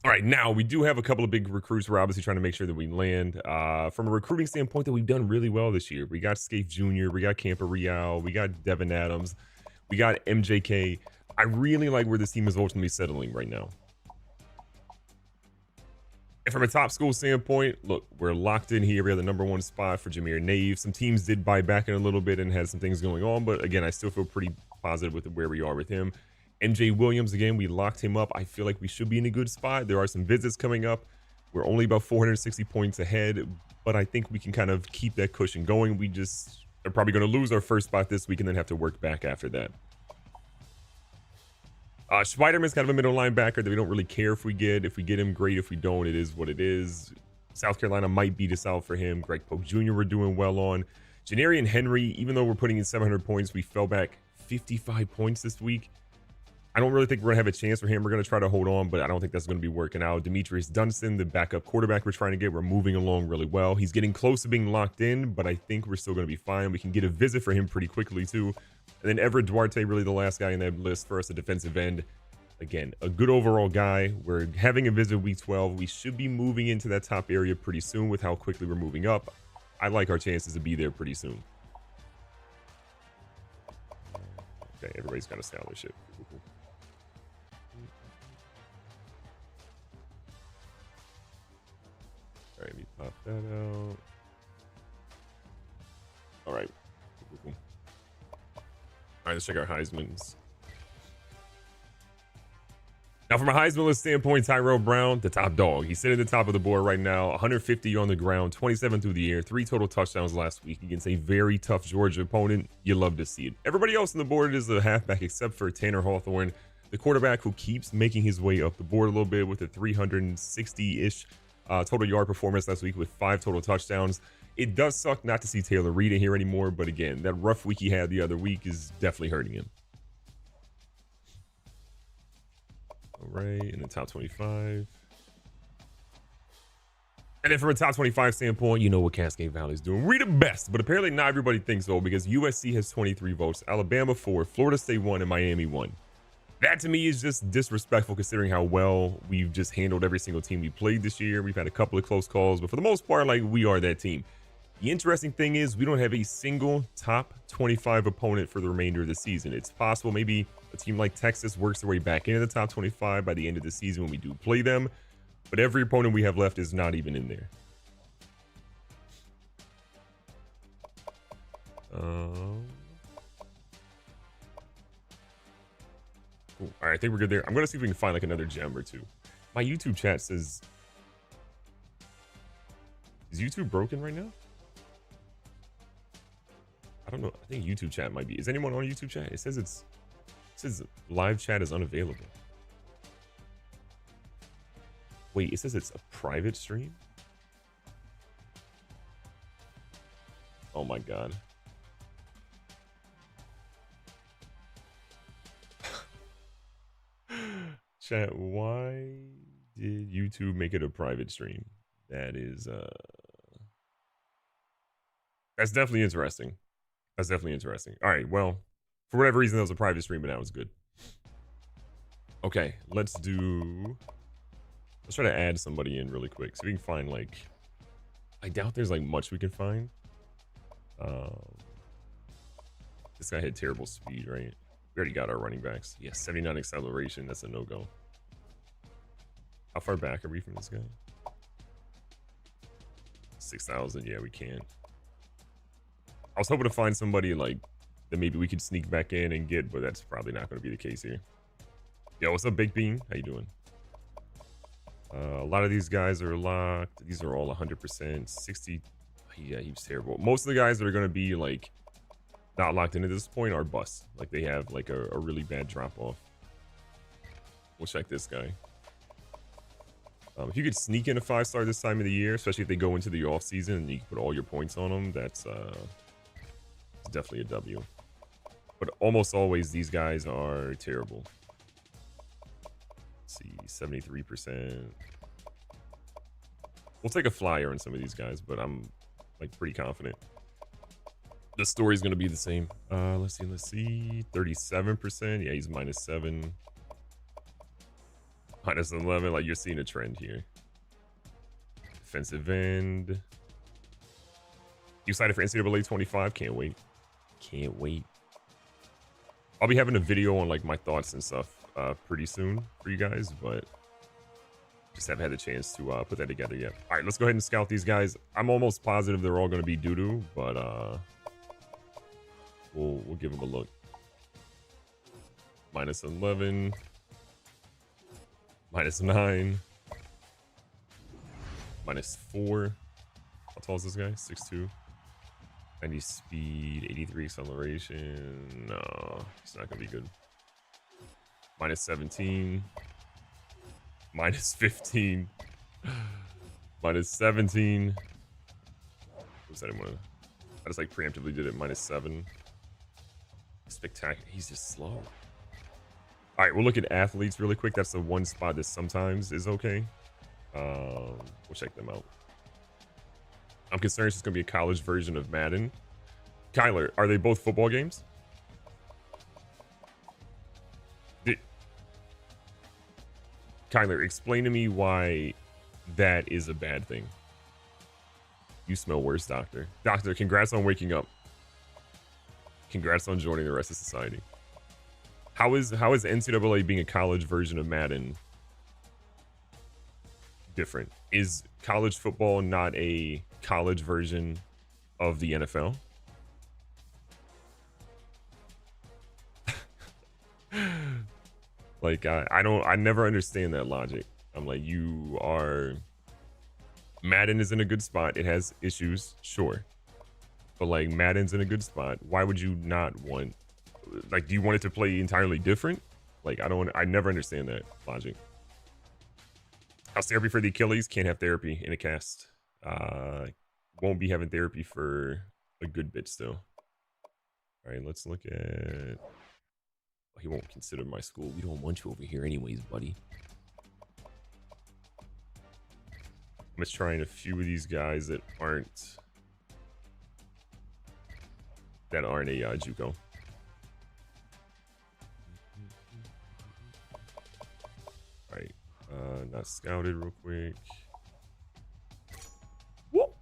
All right, now we do have a couple of big recruits. We're obviously trying to make sure that we land. From a recruiting standpoint, that we've done really well this year. We got Scaife Jr., we got Camper Real, we got Devin Adams, we got MJK. I really like where this team is ultimately settling right now. And from a top school standpoint, look, we're locked in here. We have the #1 spot for Jameer Nave. Some teams did buy back in a little bit and had some things going on, but again, I still feel pretty positive with where we are with him. MJ Williams, again, we locked him up. I feel like we should be in a good spot. There are some visits coming up. We're only about 460 points ahead, but I think we can kind of keep that cushion going. We just are probably going to lose our first spot this week and then have to work back after that. Spiderman's kind of a middle linebacker that we don't really care if we get. If we get him, great. If we don't, it is what it is. South Carolina might beat us out for him. Greg Pope Jr. we're doing well on. Janarian Henry, even though we're putting in 700 points, we fell back 55 points this week. I don't really think we're going to have a chance for him. We're going to try to hold on, but I don't think that's going to be working out. Demetrius Dunston, the backup quarterback we're trying to get, we're moving along really well. He's getting close to being locked in, but I think we're still going to be fine. We can get a visit for him pretty quickly, too. And then Everett Duarte, really the last guy in that list for us, a defensive end. Again, a good overall guy. We're having a visit week 12. We should be moving into that top area pretty soon with how quickly we're moving up. I like our chances to be there pretty soon. Okay, everybody's got to establish it. Cool. All right, let me pop that out. All right. Cool. All right, let's check our Heisman's. Now, from a Heisman list standpoint, Tyrell Brown, the top dog. He's sitting at the top of the board right now. 150 on the ground, 27 through the air, 3 total touchdowns last week against a very tough Georgia opponent. You love to see it. Everybody else on the board is a halfback except for Tanner Hawthorne, the quarterback who keeps making his way up the board a little bit with a 360-ish total yard performance last week with 5 total touchdowns. It does suck not to see Taylor Reed in here anymore, but again, that rough week he had the other week is definitely hurting him. All right, in the top 25. And then from a top 25 standpoint, you know what Cascade Valley is doing. We're the best, but apparently not everybody thinks so because USC has 23 votes, Alabama 4, Florida State 1, and Miami 1. That to me is just disrespectful considering how well we've just handled every single team we played this year. We've had a couple of close calls, but for the most part, like, we are that team. The interesting thing is we don't have a single top 25 opponent for the remainder of the season. It's possible maybe a team like Texas works their way back into the top 25 by the end of the season when we do play them, but every opponent we have left is not even in there. Cool. All right, I think we're good there. I'm going to see if we can find like another gem or two. My YouTube chat says... Is YouTube broken right now? I don't know. I think YouTube chat might be. Is anyone on YouTube chat? It says live chat is unavailable. Wait, it says it's a private stream? Oh my god. Chat, why did YouTube make it a private stream? That is that's definitely interesting. That's definitely interesting. All right, well, for whatever reason, that was a private stream, but that was good. Okay, let's try to add somebody in really quick so we can find, like, I doubt there's like much we can find. This guy had terrible speed, right? We already got our running backs. Yeah, 79 acceleration. That's a no-go. How far back are we from this guy? 6,000. Yeah, we can't. I was hoping to find somebody like that maybe we could sneak back in and get, but that's probably not going to be the case here. Yo, what's up, Big Bean? How you doing? A lot of these guys are locked. These are all 100%. 60. Yeah, he was terrible. Most of the guys that are going to be like not locked in at this point are busts. Like they have like a really bad drop off. We'll check this guy. If you could sneak in a 5-star this time of the year, especially if they go into the off season and you can put all your points on them, that's definitely a W. But almost always these guys are terrible. Let's see, 73%. We'll take a flyer on some of these guys, but I'm like pretty confident the story's gonna be the same. Let's see, 37%. Yeah, he's -7. -11. Like, you're seeing a trend here. Defensive end. You excited for NCAA 25? Can't wait. Can't wait. I'll be having a video on like my thoughts and stuff pretty soon for you guys, but just haven't had the chance to put that together yet. All right, let's go ahead and scout these guys. I'm almost positive they're all going to be doo-doo, but we'll give them a look. -11, -9, -4. How tall is this guy? 6'2". 90 speed, 83 acceleration. No, it's not gonna be good. -17, -15, -17. What's that one? I just like preemptively did it. -7. Spectacular. He's just slow. All right, we'll look at athletes really quick. That's the one spot that sometimes is okay. We'll check them out. I'm concerned it's just going to be a college version of Madden. Kyler, are they both football games? Kyler, explain to me why that is a bad thing. You smell worse, Doctor. Doctor, congrats on waking up. Congrats on joining the rest of society. How is NCAA being a college version of Madden different? Is college football not a college version of the NFL? Like I never understand that logic. I'm like, Madden is in a good spot. It has issues, sure. But like Madden's in a good spot. Why would you not want, like, do you want it to play entirely different? Like, I never understand that logic. How's therapy for the Achilles? Can't have therapy in a cast. Won't be having therapy for a good bit still. All right, let's look at, he won't consider my school. We don't want you over here anyways, buddy. I'm just trying a few of these guys that aren't a JUCO. All right, not scouted real quick. Whoop.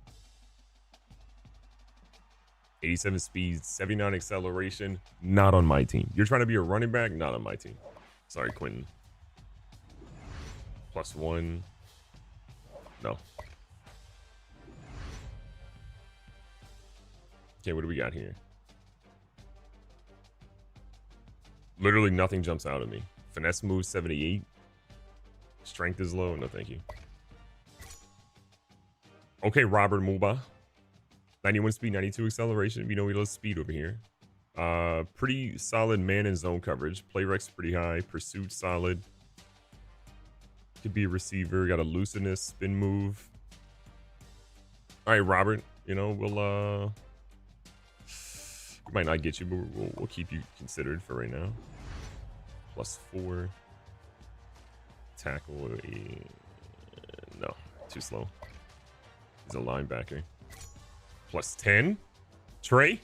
87 speed, 79 acceleration. Not on my team. You're trying to be a running back? Not on my team. Sorry, Quentin. +1. No. Okay, what do we got here? Literally nothing jumps out at me. Finesse move 78. Strength is low. No, thank you. Okay, Robert Muba. 91 speed, 92 acceleration. You know, we love speed over here. Pretty solid man and zone coverage. Play rec's pretty high. Pursuit solid. Could be a receiver. Got a looseness, spin move. All right, Robert. You know, we might not get you, but we'll keep you considered for right now. +4. Tackle. No, too slow. He's a linebacker. +10. Trey.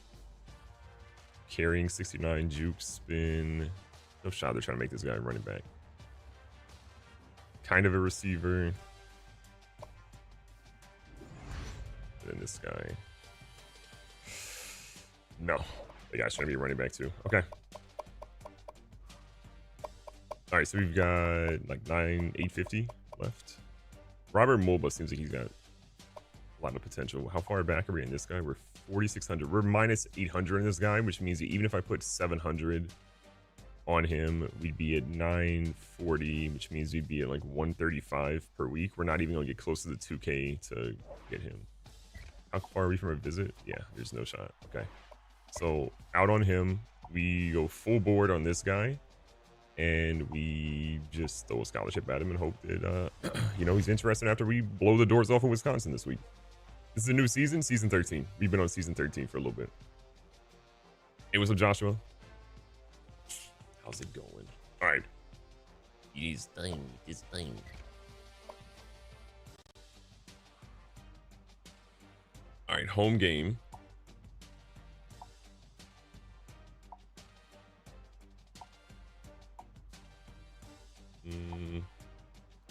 Carrying 69. Juke spin. No shot. They're trying to make this guy running back. Kind of a receiver. And then this guy. No. The guy's trying to be a running back too. Okay. All right, so we've got like 850 left. Robert Mulba seems like he's got a lot of potential. How far back are we in this guy? We're 4,600. We're -800 in this guy, which means that even if I put 700 on him, we'd be at 940, which means we'd be at like 135 per week. We're not even gonna get close to the 2K to get him. How far are we from a visit? Yeah, there's no shot. Okay. So out on him, we go full board on this guy, and we just throw a scholarship at him and hope that you know, he's interested after we blow the doors off of Wisconsin this week. This is a new season, season 13. We've been on season 13 for a little bit. Hey, what's up, Joshua? How's it going? All right. This thing. All right, home game.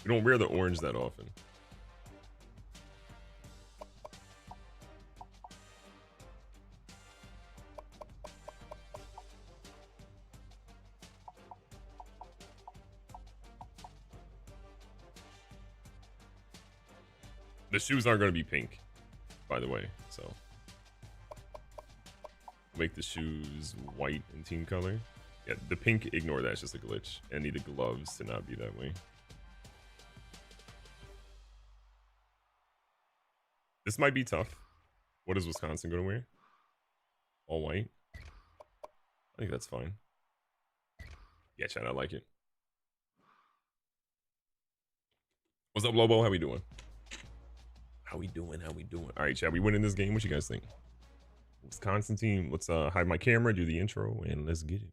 We don't wear the orange that often. The shoes aren't going to be pink, by the way, so make the shoes white in team color. Yeah, the pink, ignore that, it's just a glitch. I need the gloves to not be that way. This might be tough. What is Wisconsin going to wear? All white? I think that's fine. Yeah, Chad, I like it. What's up, Lobo? How we doing? How we doing? All right, Chad, we winning this game. What you guys think? Wisconsin team. Let's hide my camera, do the intro, and let's get it.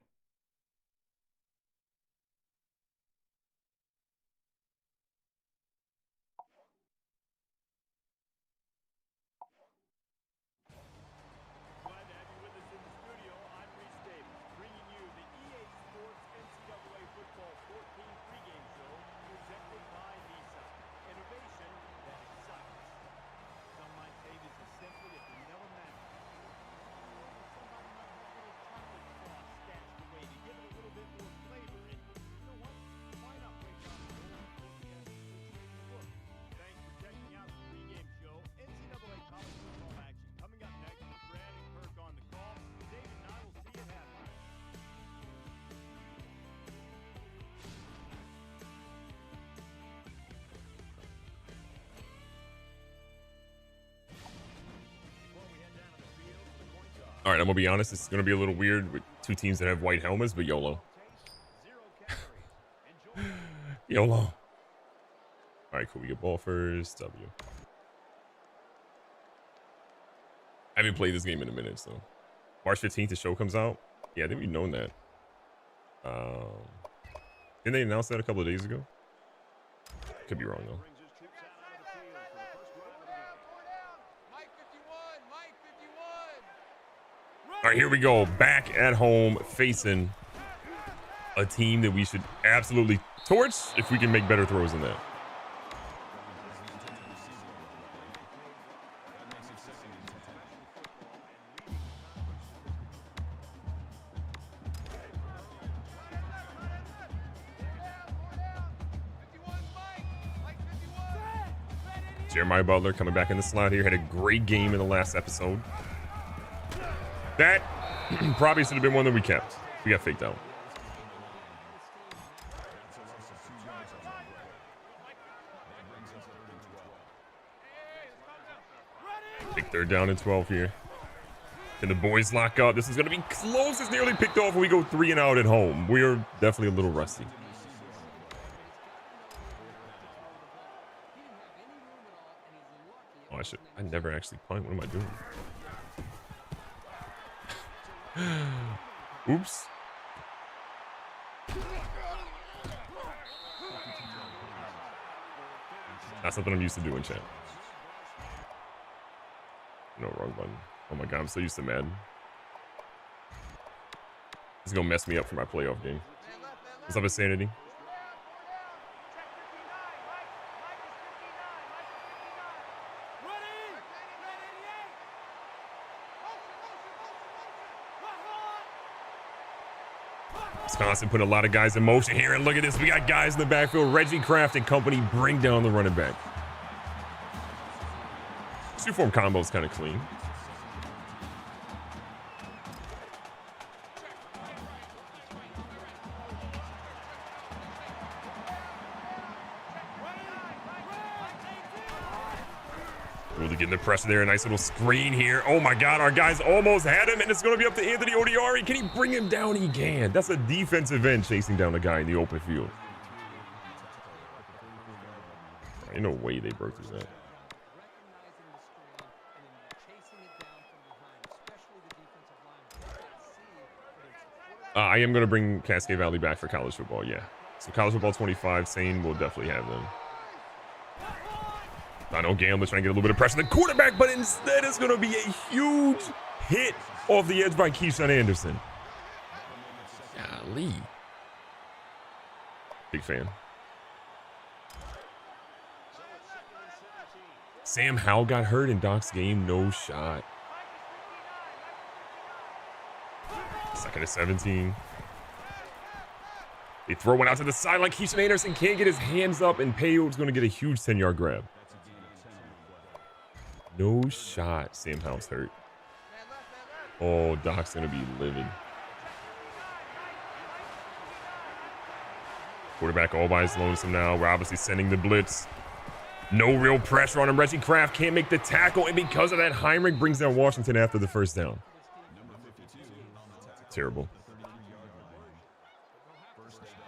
All right, I'm gonna be honest. It's gonna be a little weird with two teams that have white helmets, but YOLO. YOLO. All right, cool. We get ball first. W. I haven't played this game in a minute, so March 15th the show comes out. Yeah, I think we've known that. Didn't they announce that a couple of days ago? Could be wrong though. All right, here we go. Back at home facing a team that we should absolutely torch if we can make better throws than that. Jeremiah Butler coming back in the slot here. Had a great game in the last episode. That probably should have been one that we kept. We got faked out. Big third down and 12 here. Can the boys lock up? This is going to be close. It's nearly picked off when we go 3 and out at home. We are definitely a little rusty. Oh, I never actually punt. What am I doing? Oops. That's something I'm used to doing, chat. No, wrong button. Oh my god, I'm so used to Madden. This is gonna mess me up for my playoff game. What's up, Insanity? Wisconsin put a lot of guys in motion here, and look at this. We got guys in the backfield. Reggie Kraft and company bring down the running back. Two-form combo is kind of clean. Really getting the pressure there. A nice little screen here. Oh my God, our guys almost had him, and it's going to be up to Anthony Odiari. Can he bring him down? He can. That's a defensive end chasing down a guy in the open field. Ain't no way they broke through that. I am going to bring Cascade Valley back for college football, yeah. So college football 25, Sane will definitely have them. I know Gambler's trying to get a little bit of pressure on the quarterback, but instead it's going to be a huge hit off the edge by Keyshawn Anderson. Golly. Big fan. Sam Howell got hurt in Doc's game. No shot. 2nd and 17. They throw one out to the sideline. Keishan Anderson can't get his hands up, and Peyo's going to get a huge 10-yard grab. No shot. Sam Howell's hurt. Oh, Doc's going to be livid. Quarterback all by his lonesome now. We're obviously sending the blitz. No real pressure on him. Reggie Kraft can't make the tackle, and because of that, Heinrich brings down Washington after the first down. Terrible.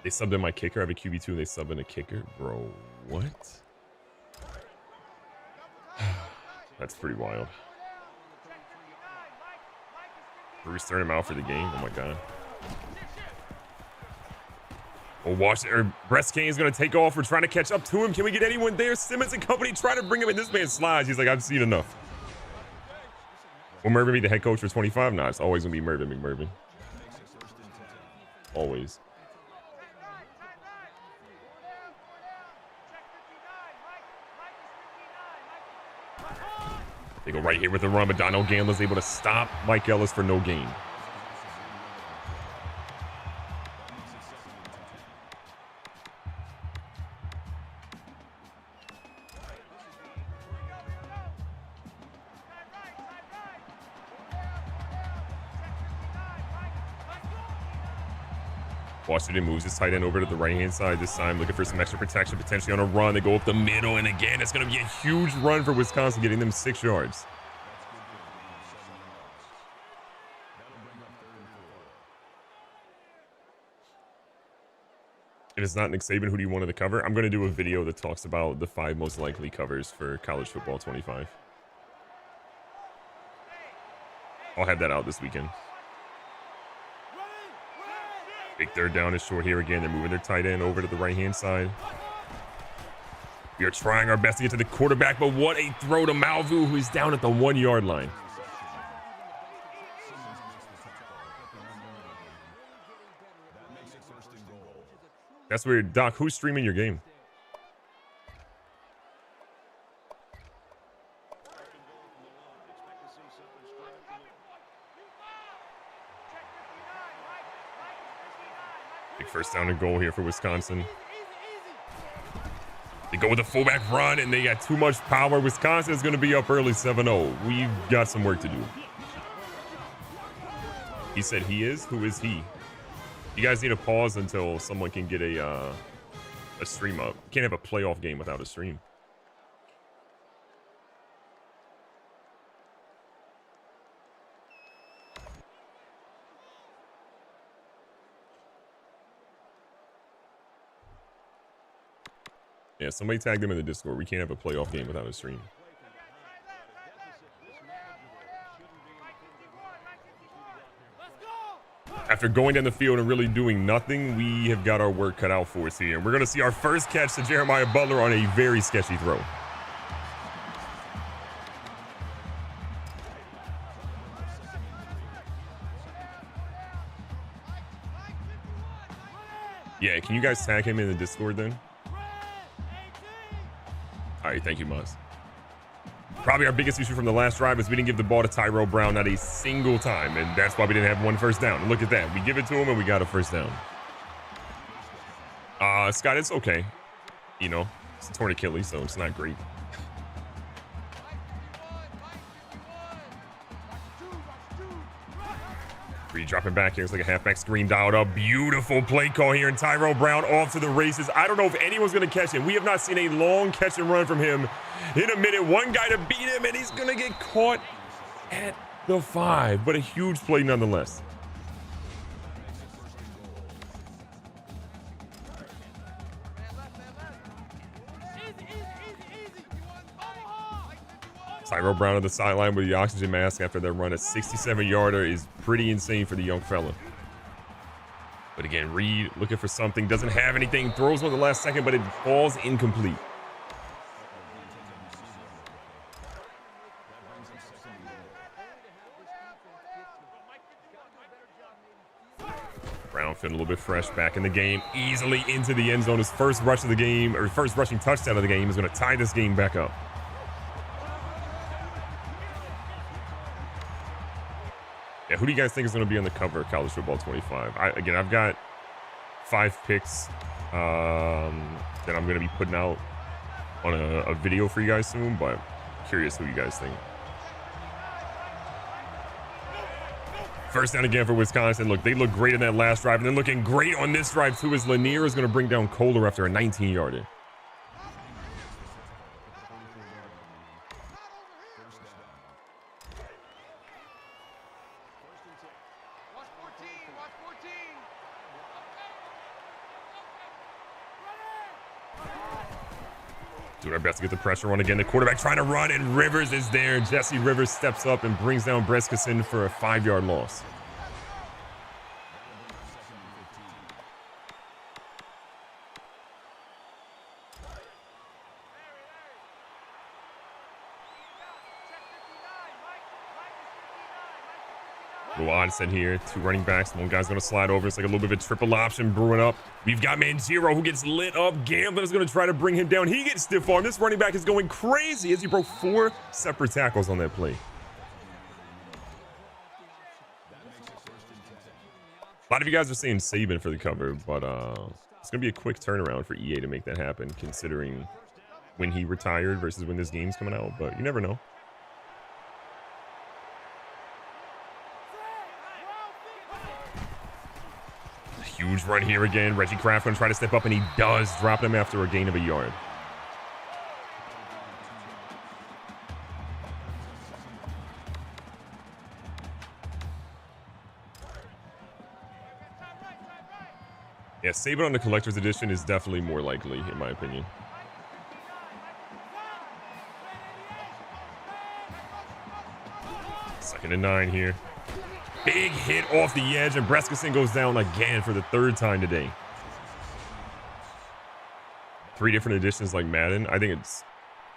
They subbed in my kicker. I have a QB2 and they subbed in a kicker. Bro, what? That's pretty wild. Bruce turned him out for the game. Oh my god. Oh, Washington, Breast Kane is going to take off. We're trying to catch up to him. Can we get anyone there? Simmons and company trying to bring him in. This man slides. He's like, I've seen enough. Will Mervin be the head coach for 25? Nah, it's always going to be Mervin McMervin. Always. They go right here with the run, but Donald Gambler's able to stop Mike Ellis for no gain. Washington moves his tight end over to the right-hand side this time, looking for some extra protection, potentially on a run. They go up the middle, and again, it's going to be a huge run for Wisconsin, getting them 6 yards. If it's not Nick Saban, who do you want to cover? I'm going to do a video that talks about the 5 most likely covers for college football 25. I'll have that out this weekend. Big third down is short here again. They're moving their tight end over to the right-hand side. We are trying our best to get to the quarterback, but what a throw to Malvu, who is down at the 1-yard line. That's weird. Doc, who's streaming your game? Big first down and goal here for Wisconsin. They go with the fullback run, and they got too much power. Wisconsin is going to be up early 7-0. We've got some work to do. He said he is? Who is he? You guys need to pause until someone can get a stream up. You can't have a playoff game without a stream. Yeah, somebody tag them in the Discord. We can't have a playoff game without a stream. After going down the field and really doing nothing, we have got our work cut out for us here. And we're going to see our first catch to Jeremiah Butler on a very sketchy throw. Yeah, can you guys tag him in the Discord then? All right, thank you, Muzz. Probably our biggest issue from the last drive is we didn't give the ball to Tyrell Brown not a single time, and that's why we didn't have 1 first down. And look at that. We give it to him, and we got a first down. Scott, it's okay. You know, it's a torn Achilles, so it's not great. Reed dropping back here. It's like a halfback screen dialed up. Beautiful play call here, and Tyrell Brown off to the races. I don't know if anyone's going to catch him. We have not seen a long catch and run from him in a minute. One guy to beat him, and he's going to get caught at the 5. But a huge play nonetheless. Tyrell Brown on the sideline with the oxygen mask after their run. A 67-yarder is pretty insane for the young fella. But again, Reed looking for something. Doesn't have anything. Throws one at the last second, but it falls incomplete. Brown feeling a little bit fresh, back in the game. Easily into the end zone. His first rush of the game, or first rushing touchdown of the game, is going to tie this game back up. Who do you guys think is going to be on the cover of College Football 25? Again, I've got 5 picks that I'm going to be putting out on a video for you guys soon, but curious who you guys think. First down again for Wisconsin. Look, they look great in that last drive, and they're looking great on this drive too, as Lanier is going to bring down Kohler after a 19-yarder. Doing our best to get the pressure on again. The quarterback trying to run, and Rivers is there. Jesse Rivers steps up and brings down Brescison for a 5-yard loss. Said here, 2 running backs. One guy's going to slide over. It's like a little bit of a triple option brewing up. We've got Mangiero who gets lit up. Gamblin is going to try to bring him down. He gets stiff arm. This running back is going crazy as he broke 4 separate tackles on that play. A lot of you guys are saying Saban for the cover, but it's going to be a quick turnaround for EA to make that happen, considering when he retired versus when this game's coming out, but you never know. Huge run here again. Reggie Kraft going to try to step up, and he does, drop him after a gain of a yard. Yeah, Saban on the Collector's Edition is definitely more likely, in my opinion. Second and 9 here. Big hit off the edge, and Brescison goes down again for the 3rd time today. 3 different editions like Madden. I think it's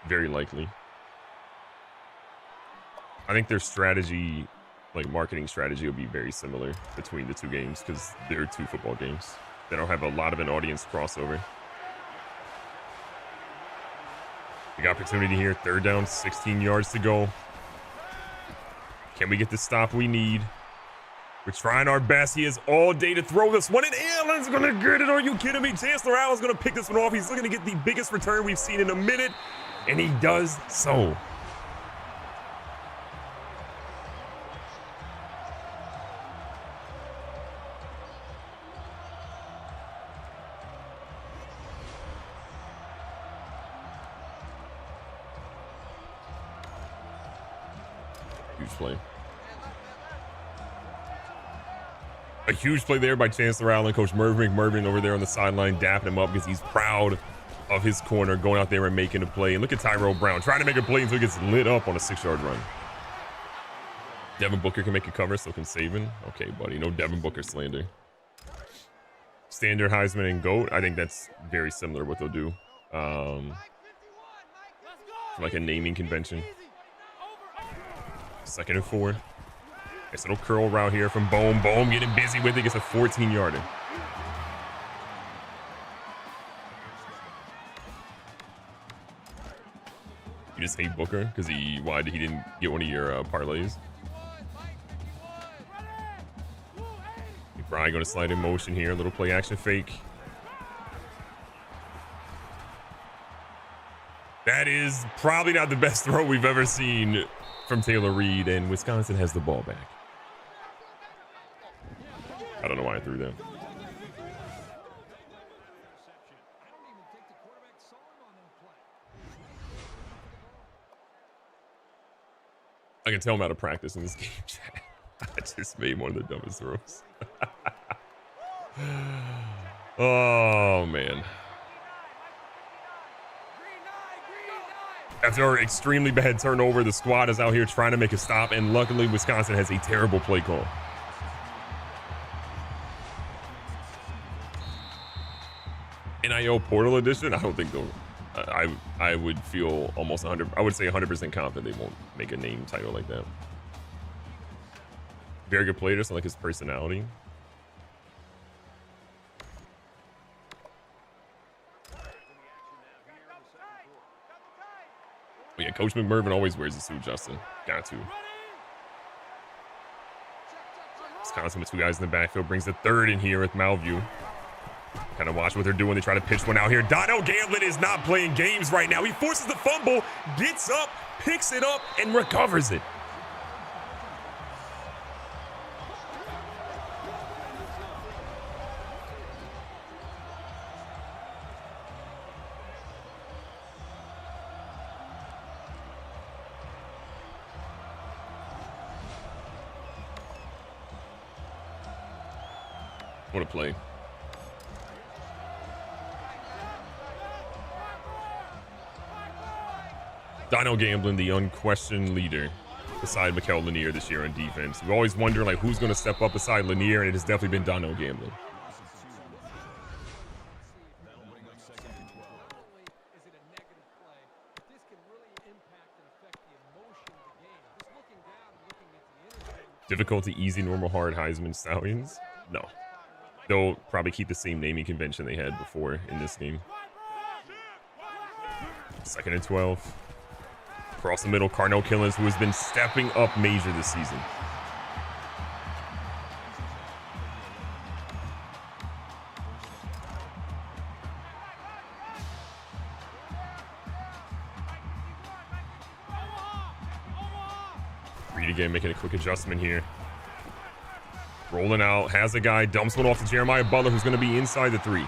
very likely. I think their strategy, like marketing strategy, will be very similar between the 2 games because they're 2 football games. They don't have a lot of an audience crossover. Big opportunity here. 3rd down, 16 yards to go. Can we get the stop we need? We're trying our best. He has all day to throw this one, and Allen's going to get it. Are you kidding me? Chancellor Allen's going to pick this one off. He's looking to get the biggest return we've seen in a minute, and he does so. Huge play. A huge play there by Chancellor Allen. Coach Mervyn McMurvin over there on the sideline dapping him up because he's proud of his corner going out there and making a play. And look at Tyrell Brown trying to make a play until he gets lit up on a 6-yard run. Devin Booker can make a cover, so can Saban. Okay, buddy. No Devin Booker slander. Standard, Heisman, and GOAT. I think that's very similar what they'll do. Like a naming convention. 2nd and 4. Nice little curl route here from Bohm. Bohm getting busy with it. Gets a 14-yarder. You just hate Booker because he didn't get one of your parlays. McBride going to slide in motion here. A little play action fake. That is probably not the best throw we've ever seen from Taylor Reed, and Wisconsin has the ball back. I don't know why I threw that. I can tell I'm out of practice in this game chat. I just made one of the dumbest throws. Oh, man. After our extremely bad turnover, the squad is out here trying to make a stop, and luckily Wisconsin has a terrible play call. NIL Portal Edition, I don't think they'll. I would feel almost 100. I would say 100% confident they won't make a name title like that. Very good player, just like his personality. Oh yeah, Coach McMurvin always wears a suit, Justin. Got to. Wisconsin with 2 guys in the backfield brings the third in here with Malview. Kind of watch what they're doing. They try to pitch one out here. Dono Gamblin is not playing games right now. He forces the fumble, gets up, picks it up, and recovers it. What a play. Dino Gamblin, the unquestioned leader beside Mikel Lanier this year on defense. We always wonder like who's going to step up beside Lanier, and it has definitely been Dino Gamblin. Difficulty, easy, normal, hard, Heisman, Stallions? No. They'll probably keep the same naming convention they had before in this game. 2nd and 12. Across the middle, Carnell Killens, who has been stepping up major this season. Reed again making a quick adjustment here. Rolling out, has a guy, dumps one off to Jeremiah Butler, who's going to be inside the 3.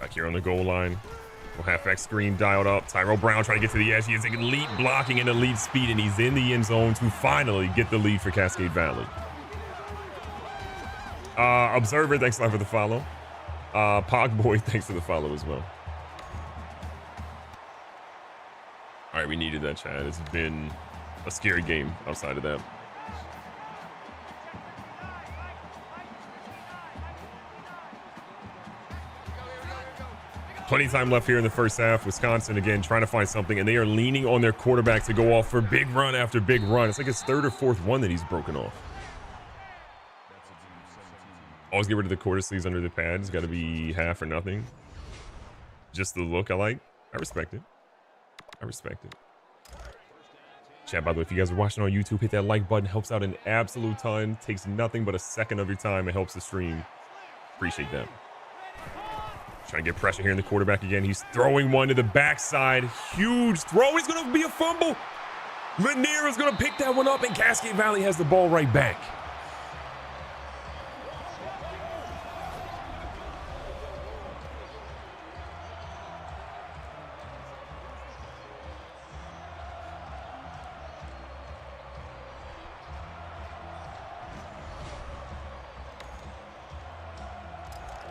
Back here on the goal line. We'll halfback screen dialed up. Tyrell Brown trying to get to the edge. He has elite blocking and elite speed, and he's in the end zone to finally get the lead for Cascade Valley. Observer, thanks a lot for the follow. Pogboy, thanks for the follow as well. All right, we needed that, Chad. It's been a scary game outside of that. Plenty of time left here in the first half. Wisconsin, again, trying to find something, and they are leaning on their quarterback to go off for big run after big run. It's like his 3rd or 4th one that he's broken off. Always get rid of the quarter sleeves under the pads. Got to be half or nothing. Just the look I like. I respect it. I respect it. Chat, by the way, if you guys are watching on YouTube, hit that like button. Helps out an absolute ton. Takes nothing but a second of your time. It helps the stream. Appreciate that. Trying to get pressure here in the quarterback again. He's throwing one to the backside. Huge throw. He's going to be a fumble. Lanier is going to pick that one up, and Cascade Valley has the ball right back.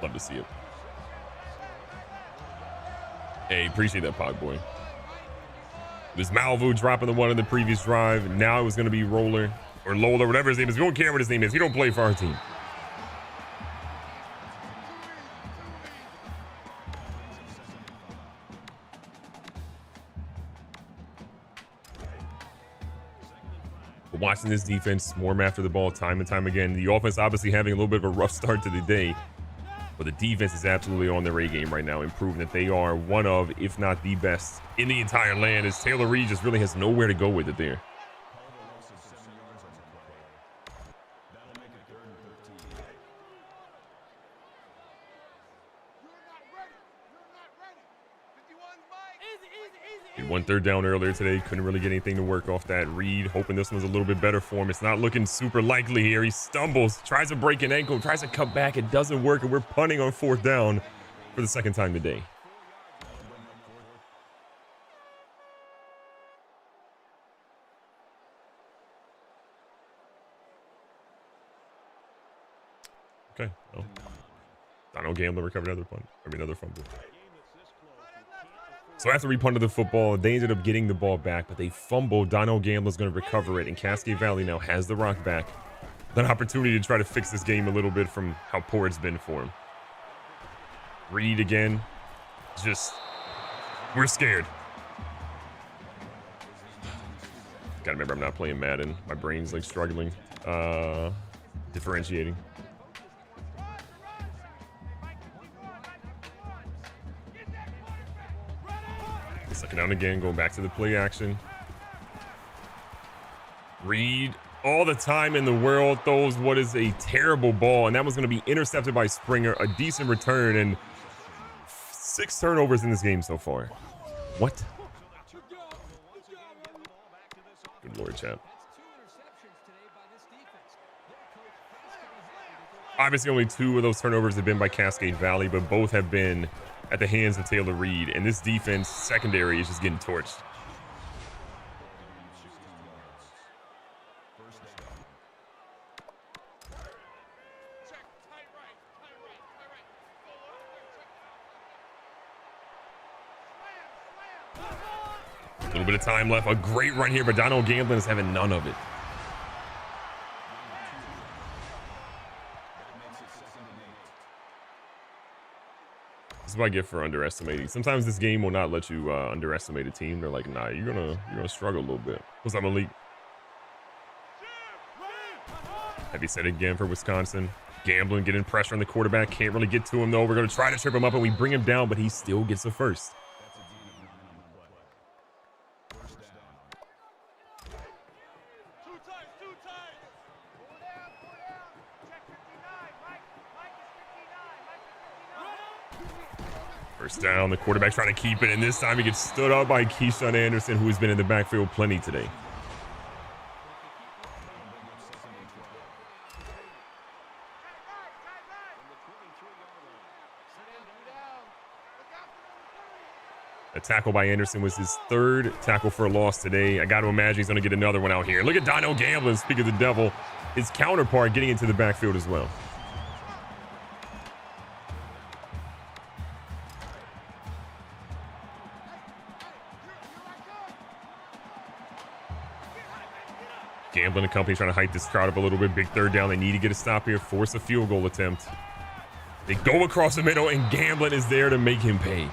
Love to see it. Hey, appreciate that, Pogboy. This Malvo dropping the one in the previous drive. Now it was going to be Roller or Lola, whatever his name is. We don't care what his name is. He don't play for our team. But watching this defense swarm after the ball time and time again. The offense obviously having a little bit of a rough start to the day. But the defense is absolutely on their A game right now, improving that they are one of, if not the best in the entire land, as Taylor Reed just really has nowhere to go with it there. He won 3rd down earlier today. Couldn't really get anything to work off that. Reed hoping this one's a little bit better for him. It's not looking super likely here. He stumbles, tries to break an ankle, tries to cut back. It doesn't work, and we're punting on 4th down for the 2nd time today. Okay, well, Donald Gambler recovered another punt. Another fumble. So after we punted the football, they ended up getting the ball back, but they fumbled. Dino Gambler's going to recover it, and Cascade Valley now has the rock back. An opportunity to try to fix this game a little bit from how poor it's been for him. Reed again. We're scared. Gotta remember, I'm not playing Madden. My brain's like struggling. differentiating. Second down again, going back to the play action. Reed, all the time in the world, throws what is a terrible ball, and that was going to be intercepted by Springer. A decent return, and 6 turnovers in this game so far. What? Good Lord, chap. Obviously, only 2 of those turnovers have been by Cascade Valley, but both have been at the hands of Taylor Reed, and this defense secondary is just getting torched. A little bit of time left. A great run here, but Donald Gamblin is having none of it. This is what I get for underestimating. Sometimes this game will not let you underestimate a team. They're like, nah, you're gonna struggle a little bit. Because I'm elite. Heavy set again for Wisconsin. Gamblin getting pressure on the quarterback. Can't really get to him though. We're gonna try to trip him up and we bring him down, but he still gets the first. First down, the quarterback trying to keep it, and this time he gets stood up by Keyshawn Anderson, who has been in the backfield plenty today. A tackle by Anderson was his 3rd tackle for a loss today. I got to imagine he's going to get another one out here. Look at Dino Gamblin, speak of the devil, his counterpart getting into the backfield as well. Gamblin and company trying to hype this crowd up a little bit. Big 3rd down. They need to get a stop here. Force a field goal attempt. They go across the middle, and Gamblin is there to make him pay.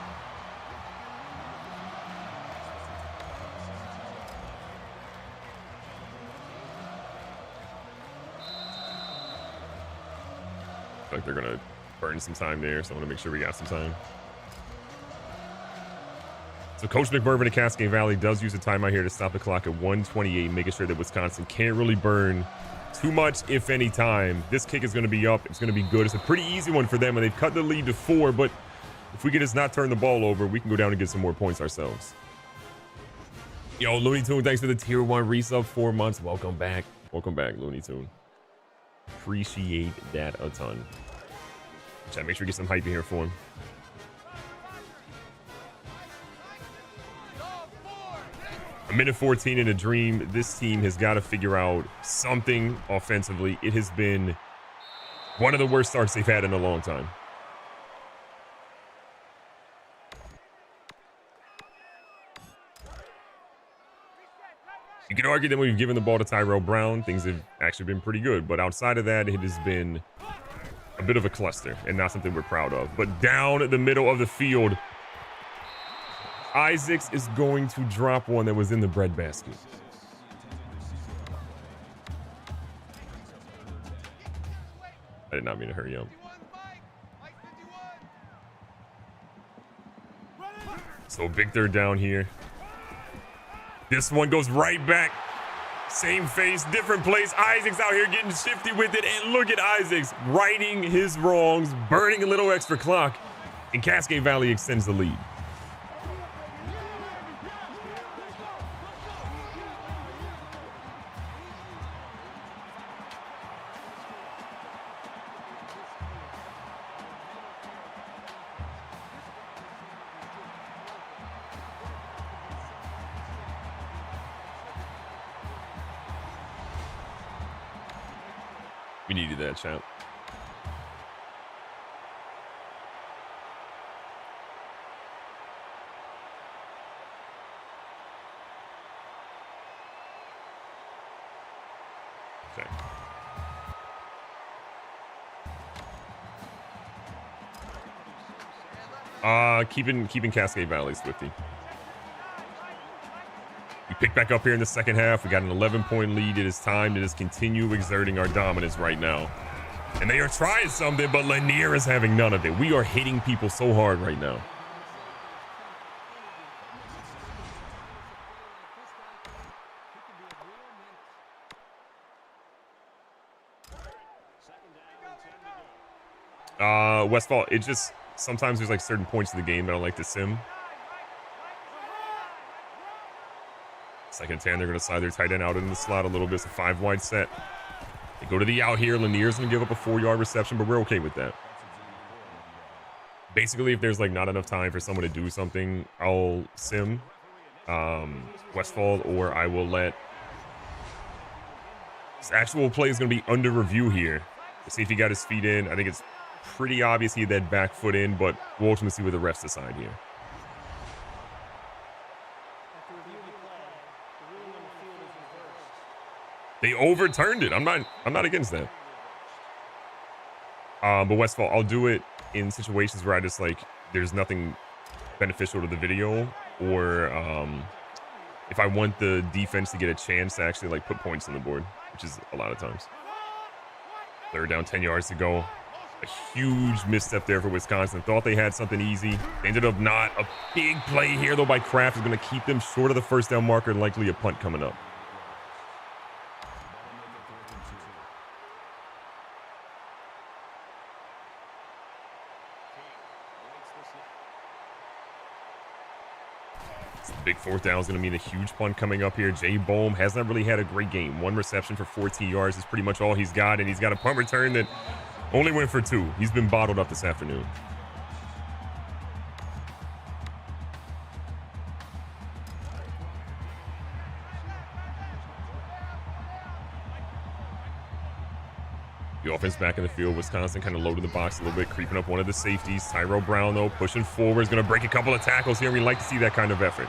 Like they're going to burn some time there, so I want to make sure we got some time. So Coach McMurphy of Cascade Valley does use a timeout here to stop the clock at 1:28, making sure that Wisconsin can't really burn too much, if any, time. This kick is going to be up. It's going to be good. It's a pretty easy one for them, and they've cut the lead to 4, but if we can just not turn the ball over, we can go down and get some more points ourselves. Yo, Looney Tune, thanks for the tier 1 resub, 4 months. Welcome back. Welcome back, Looney Tune. Appreciate that a ton. Chat, make sure we get some hype in here for him. A minute 14 in a dream. This team has got to figure out something offensively. It has been one of the worst starts they've had in a long time. You can argue that when we've given the ball to Tyrell Brown, things have actually been pretty good. But outside of that, it has been a bit of a cluster and not something we're proud of. But down the middle of the field, Isaacs is going to drop one that was in the breadbasket. I did not mean to hurry up. So big 3rd down here. This one goes right back. Same face, different place. Isaacs out here getting shifty with it. And look at Isaacs righting his wrongs, burning a little extra clock. And Cascade Valley extends the lead. We needed that, champ. Okay. Keeping Cascade Valley Swifty. You pick back up here in the second half. We got an 11-point lead. It is time to just continue exerting our dominance right now. And they are trying something, but Lanier is having none of it. We are hitting people so hard right now. Westfall, it just, sometimes there's like certain points in the game that I don't like to sim. Second and 10, they're going to slide their tight end out in the slot a little bit. It's a 5-wide set. They go to the out here. Lanier's going to give up a 4-yard reception, but we're okay with that. Basically, if there's like not enough time for someone to do something, I'll sim Westfall, or I will let this actual play is going to be under review here. Let's see if he got his feet in. I think it's pretty obvious he had that back foot in, but we'll ultimately see what the refs decide here. They overturned it. I'm not against that. But Westfall, I'll do it in situations where I just like there's nothing beneficial to the video, or if I want the defense to get a chance to actually like put points on the board, which is a lot of times. Third down, 10 yards to go. A huge misstep there for Wisconsin. Thought they had something easy. They ended up not. A big play here though by Kraft is going to keep them short of the first down marker, and likely a punt coming up. Big fourth down is going to mean a huge punt coming up here. Jay Bohm has not really had a great game. 1 reception for 14 yards is pretty much all he's got, and he's got a punt return that only went for 2. He's been bottled up this afternoon. The offense back in the field. Wisconsin kind of loaded the box a little bit, creeping up one of the safeties. Tyrell Brown, though, pushing forward. Is going to break a couple of tackles here. We like to see that kind of effort.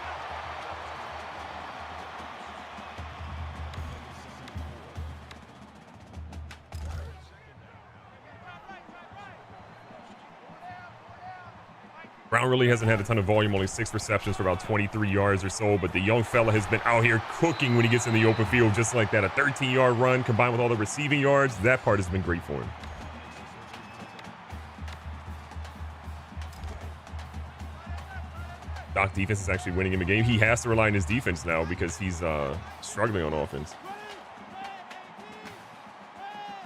Brown really hasn't had a ton of volume, only 6 receptions for about 23 yards or so, but the young fella has been out here cooking when he gets in the open field just like that. A 13-yard run combined with all the receiving yards, that part has been great for him. Doc defense is actually winning him a game. He has to rely on his defense now because he's struggling on offense.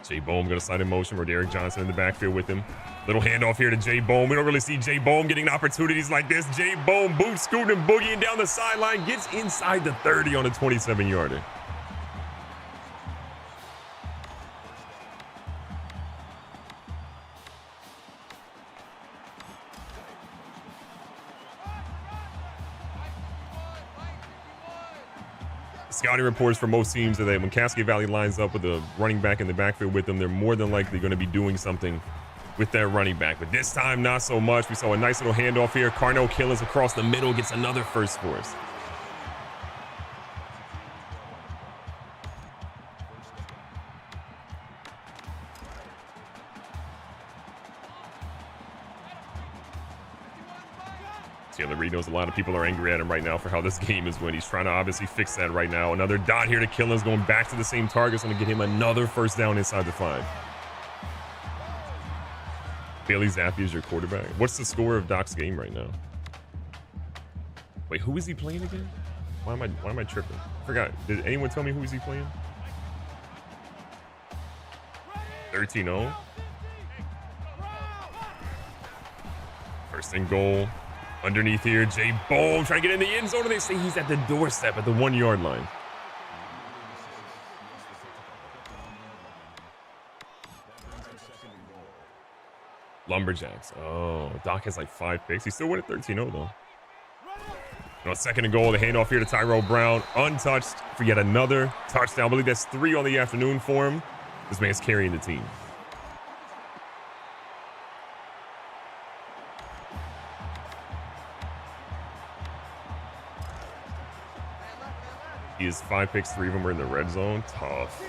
Jay Bohm going to slide in motion. Roderick Johnson in the backfield with him. Little handoff here to Jay Bohm. We don't really see Jay Bohm getting opportunities like this. Jay Bohm boot scooting and boogieing down the sideline. Gets inside the 30 on a 27-yarder. Scouting reports for most teams are that when Cascade Valley lines up with a running back in the backfield with them, they're more than likely going to be doing something with their running back. But this time, not so much. We saw a nice little handoff here. Carnell Killens across the middle gets another first for us. Taylor Reed knows a lot of people are angry at him right now for how this game is when he's trying to obviously fix that right now. Another dot here to Killens, going back to the same target. It's going to get him another first down inside the 5. Bailey Zappi is your quarterback. What's the score of Doc's game right now? Wait, who is he playing again? Why am I tripping? I forgot. Did anyone tell me who is he playing? 13-0. First and goal. Underneath here, Jay Bohm trying to get in the end zone, and they say he's at the doorstep at the 1-yard line. Lumberjacks. Oh, Doc has like 5 picks. He still won at 13-0 though. No, second and goal. The handoff here to Tyrell Brown. Untouched for yet another touchdown. I believe that's 3 on the afternoon for him. This man's carrying the team. He has 5 picks, 3 of them are in the red zone. Tough.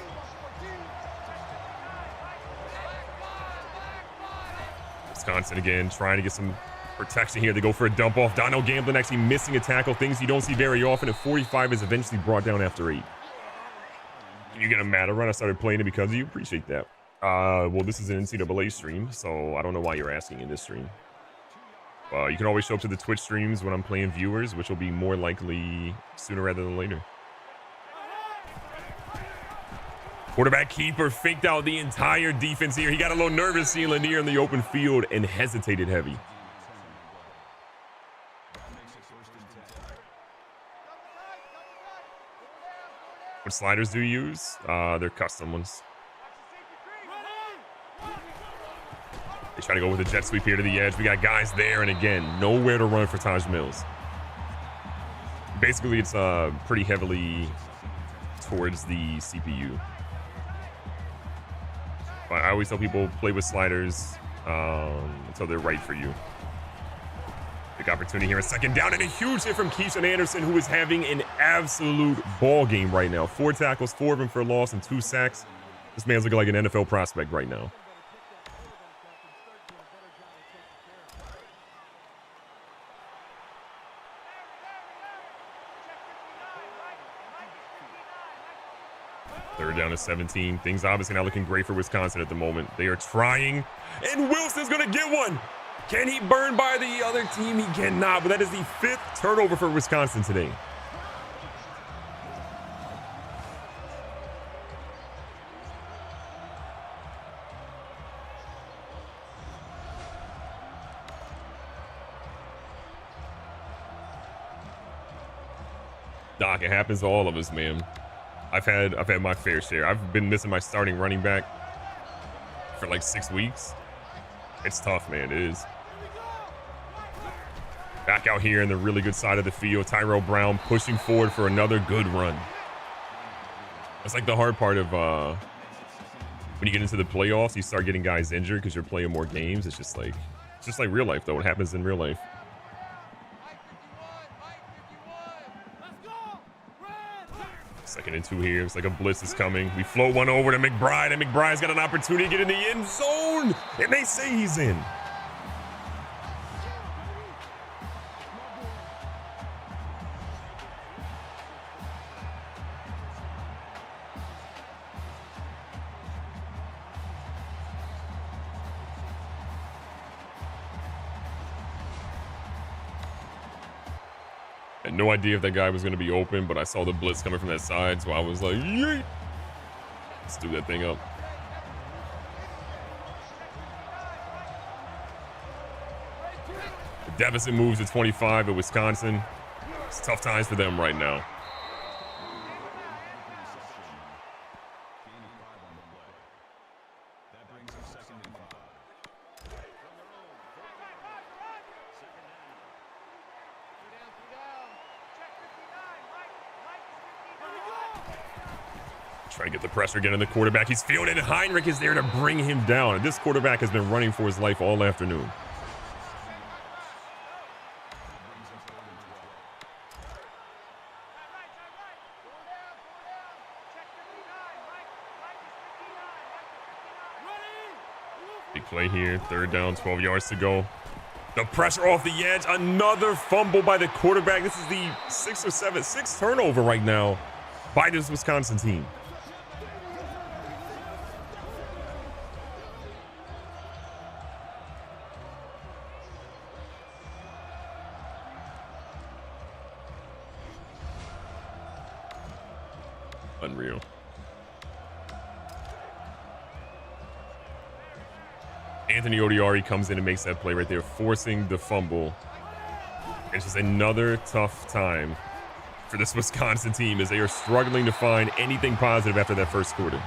Wisconsin again, trying to get some Protection here. They go for a dump off. Dino Gamblin actually missing a tackle. Things you don't see very often. At 45 is eventually brought down after 8. Can you get a Mata run? I started playing it because of you. Appreciate that. Well, this is an NCAA stream, so I don't know why you're asking in this stream. You can always show up to the Twitch streams when I'm playing viewers, which will be more likely sooner rather than later. Quarterback keeper faked out the entire defense here. He got a little nervous seeing Lanier in the open field and hesitated heavy. What sliders do you use? They're custom ones. They try to go with a jet sweep here to the edge. We got guys there, and again, nowhere to run for Taj Mills. Basically, it's pretty heavily towards the CPU. But I always tell people play with sliders until they're right for you. Big opportunity here, a second down, and a huge hit from Keyshawn Anderson, who is having an absolute ball game right now. 4 tackles, 4 of them for a loss, and 2 sacks. This man's looking like an NFL prospect right now. Third down to 17. Things obviously not looking great for Wisconsin at the moment. They are trying, and Wilson's going to get one. Can he burn by the other team? He cannot, but that is the 5th turnover for Wisconsin today. Doc, it happens to all of us, man. I've had my fair share. I've been missing my starting running back for like 6 weeks. It's tough, man. It is. Back out here in the really good side of the field. Tyrell Brown pushing forward for another good run. That's like the hard part of when you get into the playoffs, you start getting guys injured because you're playing more games. It's just like real life, though. It happens in real life. Second and 2 here. It's like a blitz is coming. We float one over to McBride, and McBride's got an opportunity to get in the end zone, and they say he's in. I had no idea if that guy was going to be open, but I saw the blitz coming from that side, so I was like, yeet. Let's do that thing up. The deficit moves to 25 at Wisconsin. It's tough times for them right now. Trying to get the pressure again on the quarterback. He's fielded, and Heinrich is there to bring him down. And this quarterback has been running for his life all afternoon. Big play here. Third down, 12 yards to go. The pressure off the edge. Another fumble by the quarterback. This is the 6th turnover right now by this Wisconsin team. Unreal. Anthony Odiari comes in and makes that play right there, forcing the fumble. It's just another tough time for this Wisconsin team as they are struggling to find anything positive after that first quarter.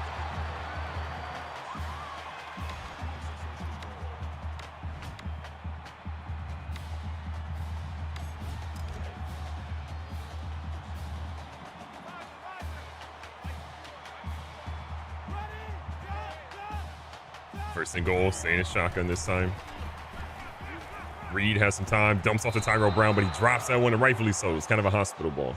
First and goal, staying in shotgun this time. Reed has some time, dumps off to Tyrell Brown, but he drops that one, and rightfully so. It's kind of a hospital ball.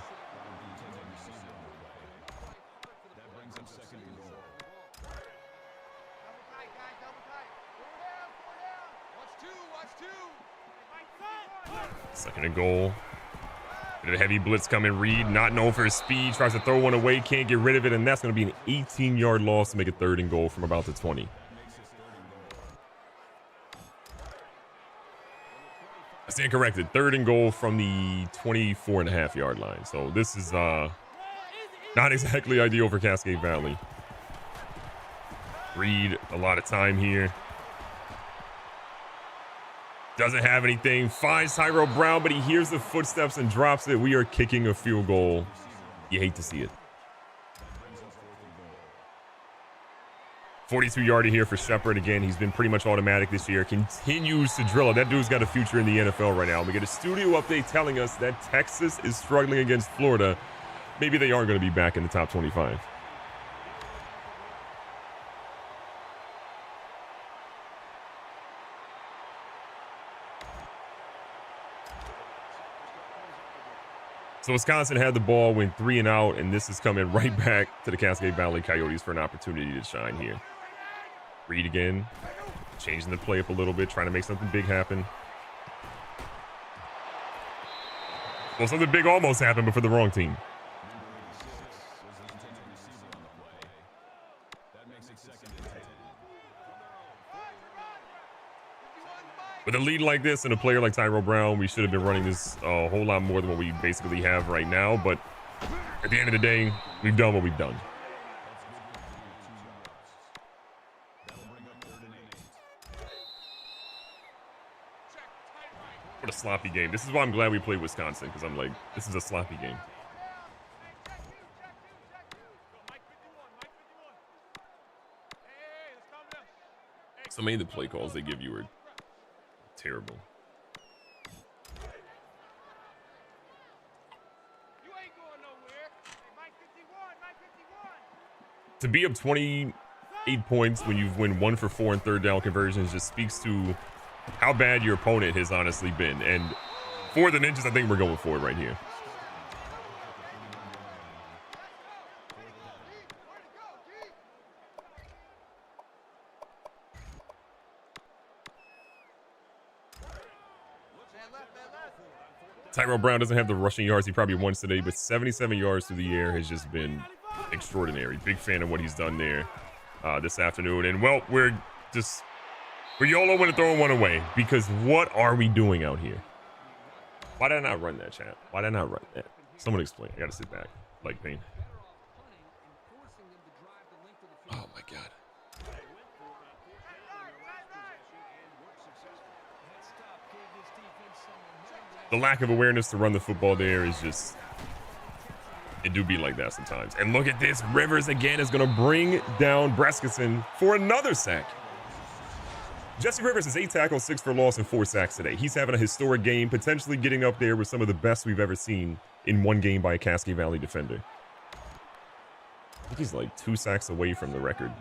Second and goal. Bit of a heavy blitz coming. Reed, not known for his speed, tries to throw one away, can't get rid of it, and that's going to be an 18-yard loss to make it 3rd and goal from about the 20. I stand corrected. 3rd and goal from the 24.5-yard line. So this is not exactly ideal for Cascade Valley. Reed, a lot of time here. Doesn't have anything. Finds Tyrell Brown, but he hears the footsteps and drops it. We are kicking a field goal. You hate to see it. 42-yarder here for Shepard. Again, he's been pretty much automatic this year. Continues to drill it. That dude's got a future in the NFL right now. We get a studio update telling us that Texas is struggling against Florida. Maybe they are going to be back in the top 25. So Wisconsin had the ball, went 3 and out, and this is coming right back to the Cascade Valley Coyotes for an opportunity to shine here. Reed again, changing the play up a little bit, trying to make something big happen. Well, something big almost happened, but for the wrong team. With a lead like this and a player like Tyrell Brown, we should have been running this a whole lot more than what we basically have right now. But at the end of the day, we've done what we've done. What a sloppy game. This is why I'm glad we played Wisconsin, because I'm like, this is a sloppy game. So many of the play calls they give you are terrible. To be up 28 points when you've won 1 for 4 in 3rd down conversions just speaks to how bad your opponent has honestly been. And for the Ninjas, I think we're going for it right here. Tyrell Brown doesn't have the rushing yards he probably wants today, but 77 yards through the air has just been extraordinary. Big fan of what he's done there this afternoon. And, well, we're YOLO when to throw one away, because what are we doing out here? Why did I not run that, chat? Why did I not run that? Someone explain. I got to sit back. Leg pain. Oh, my God. The lack of awareness to run the football there is just, it do be like that sometimes. And look at this. Rivers again is going to bring down Breskinson for another sack. Jesse Rivers has 8 tackles, 6 for loss, and 4 sacks today. He's having a historic game, potentially getting up there with some of the best we've ever seen in one game by a Cascade Valley defender. I think he's like 2 sacks away from the record.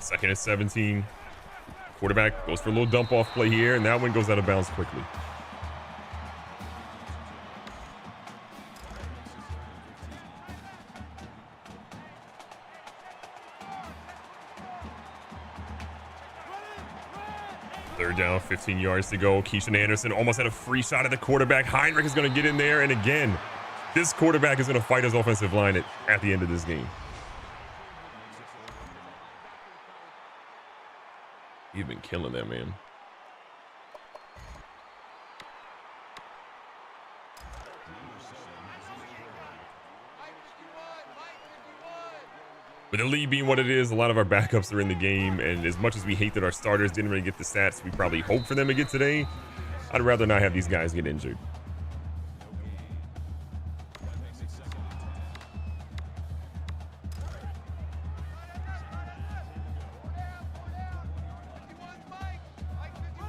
Second and 17. Quarterback goes for a little dump off play here, and that one goes out of bounds quickly. Third down, 15 yards to go. Keyshawn Anderson almost had a free shot at the quarterback. Heinrich is going to get in there, and again, this quarterback is going to fight his offensive line at the end of this game. You've been killing that, man. With the lead being what it is, a lot of our backups are in the game, and as much as we hate that our starters didn't really get the stats we probably hoped for them to get today, I'd rather not have these guys get injured.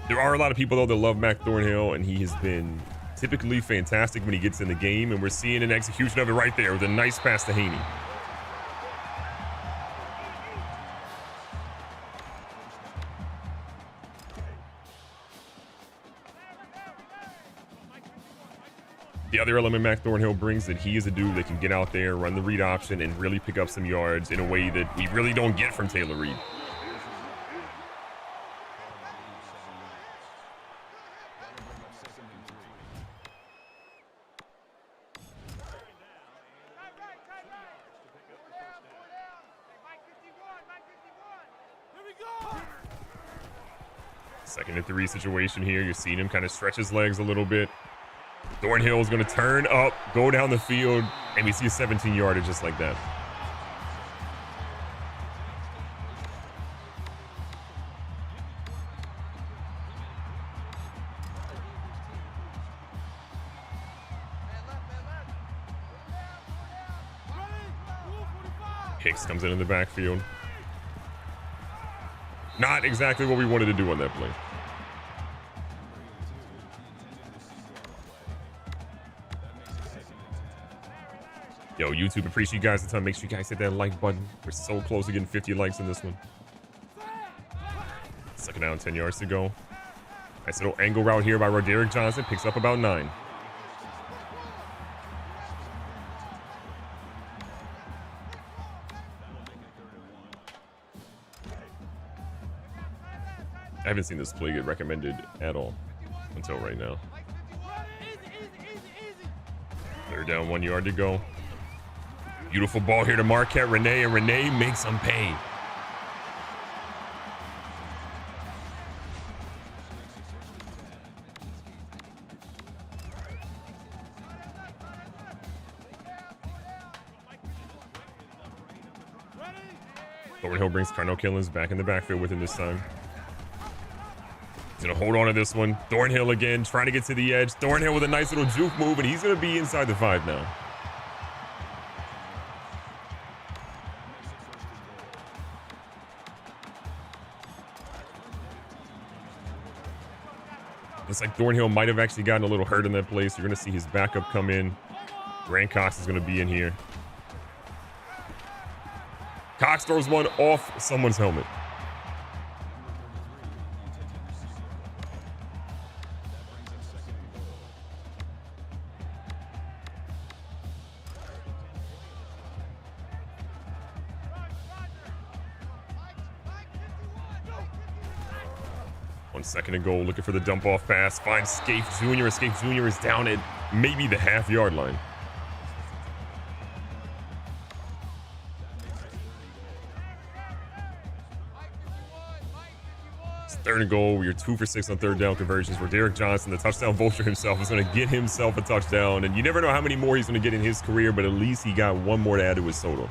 There are a lot of people, though, that love Mac Thornhill, and he has been typically fantastic when he gets in the game, and we're seeing an execution of it right there with a nice pass to Haney. The other element Mac Thornhill brings that he is a dude that can get out there, run the read option, and really pick up some yards in a way that we really don't get from Taylor Reed. Second and 3 situation here. You're seeing him kind of stretch his legs a little bit. Thornhill is going to turn up, go down the field, and we see a 17-yarder just like that. Hicks comes in the backfield. Not exactly what we wanted to do on that play. Yo, YouTube, appreciate you guys a ton. Make sure you guys hit that like button. We're so close to getting 50 likes in this one. Second down, 10 yards to go. Nice little angle route here by Roderick Johnson. Picks up about 9. I haven't seen this play get recommended at all until right now. Third down, 1 yard to go. Beautiful ball here to Marquette Renee, and Renee makes him pay. Thornhill brings Carnell Killens back in the backfield with him this time. He's going to hold on to this one. Thornhill again, trying to get to the edge. Thornhill with a nice little juke move, and he's going to be inside the 5 now. Looks like Thornhill might have actually gotten a little hurt in that place. You're going to see his backup come in. Grant Cox is going to be in here. Cox throws one off someone's helmet. Second and goal, looking for the dump off pass. Finds Scaife Jr. Scaife Jr. is down at maybe the half-yard line. It's third and goal. You're 2 for 6 on third down conversions. Where Derek Johnson, the touchdown vulture himself, is going to get himself a touchdown. And you never know how many more he's going to get in his career, but at least he got one more to add to his total.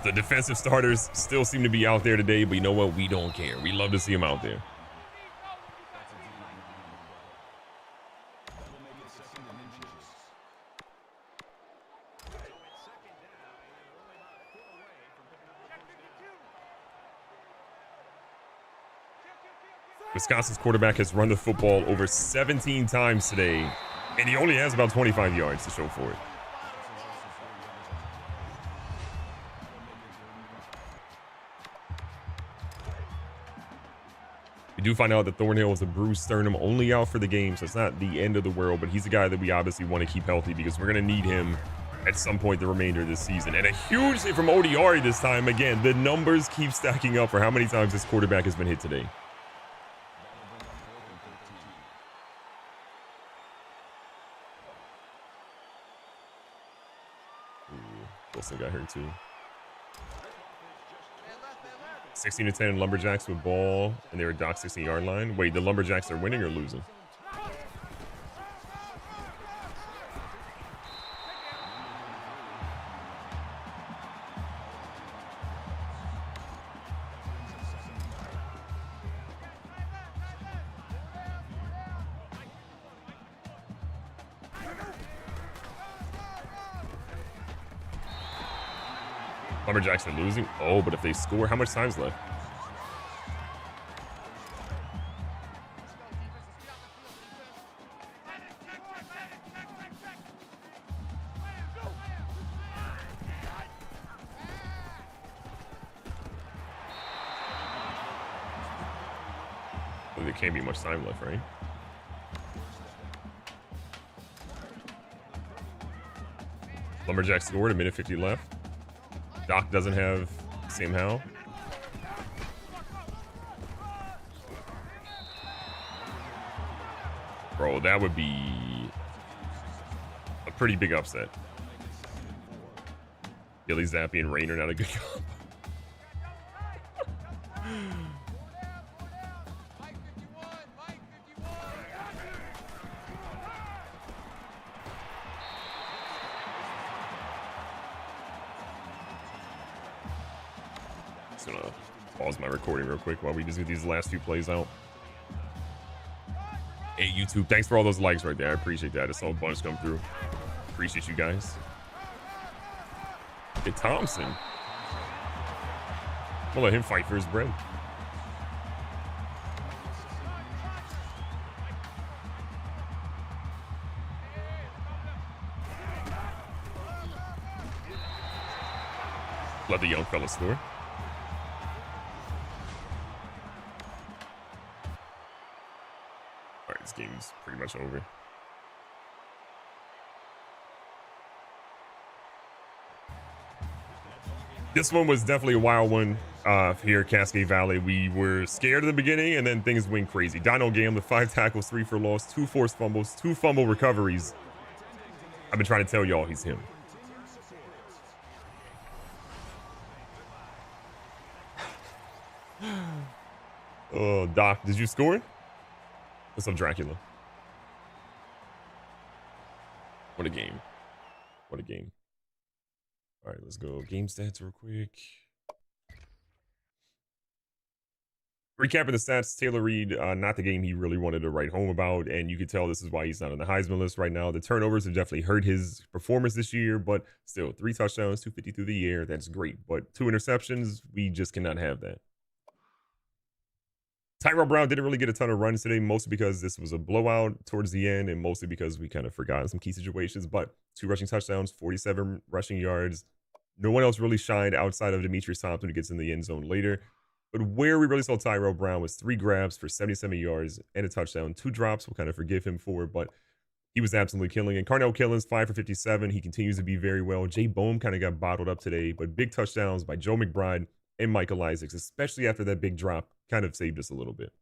The defensive starters still seem to be out there today, but you know what? We don't care. We love to see them out there. Wisconsin's quarterback has run the football over 17 times today, and he only has about 25 yards to show for it. We do find out that Thornhill is a bruised sternum, only out for the game, so it's not the end of the world, but he's a guy that we obviously want to keep healthy because we're going to need him at some point the remainder of this season. And a huge hit from Odiari this time. Again, the numbers keep stacking up for how many times this quarterback has been hit today. Wilson got hurt too. 16-10 Lumberjacks with ball, and they're at Doc 16-yard line. Wait, the Lumberjacks are winning or losing? Lumberjacks are losing. Oh, but if they score, how much time's left? can't be much time left, right? Lumberjack scored, a minute 50 left. Doc doesn't have Sam Howell. Bro, that would be a pretty big upset. Billy Zappi and Rainer not a good combo. Just gonna pause my recording real quick while we just get these last few plays out. Hey, YouTube, thanks for all those likes right there. I appreciate that. I saw a bunch come through. Appreciate you guys. Hey, Thompson. We'll let him fight for his bread. Let the young fella score. All right, this game's pretty much over. This one was definitely a wild one here at Cascade Valley. We were scared at the beginning, and then things went crazy. Dino Game with 5 tackles, 3 for loss, 2 forced fumbles, 2 fumble recoveries. I've been trying to tell y'all he's him. Oh, Doc, did you score? What's up, Dracula? What a game. What a game. All right, let's go game stats real quick. Recapping the stats, Taylor Reed, not the game he really wanted to write home about, and you could tell this is why he's not on the Heisman list right now. The turnovers have definitely hurt his performance this year, but still, 3 touchdowns, 250 through the air, that's great. But 2 interceptions, we just cannot have that. Tyrell Brown didn't really get a ton of runs today, mostly because this was a blowout towards the end, and mostly because we kind of forgot some key situations. But 2 rushing touchdowns, 47 rushing yards. No one else really shined outside of Demetrius Thompson, who gets in the end zone later. But where we really saw Tyrell Brown was 3 grabs for 77 yards and a touchdown. 2 drops, we'll kind of forgive him for, but he was absolutely killing. And Carnell Killins, 5 for 57. He continues to be very well. Jay Bohm kind of got bottled up today, but big touchdowns by Joe McBride and Michael Isaacs, especially after that big drop, kind of saved us a little bit.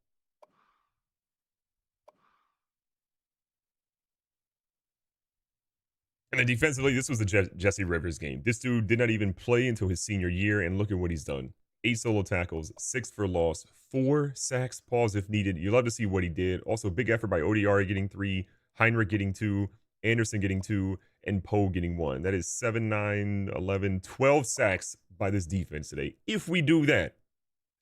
And then defensively, this was the Jesse Rivers game. This dude did not even play until his senior year, and look at what he's done. 8 solo tackles, 6 for loss, 4 sacks, pause if needed. You love to see what he did. Also, big effort by Odiari getting 3, Heinrich getting 2, Anderson getting 2, and Poe getting 1. That is 7, 9, 11, 12 sacks by this defense today. If we do that,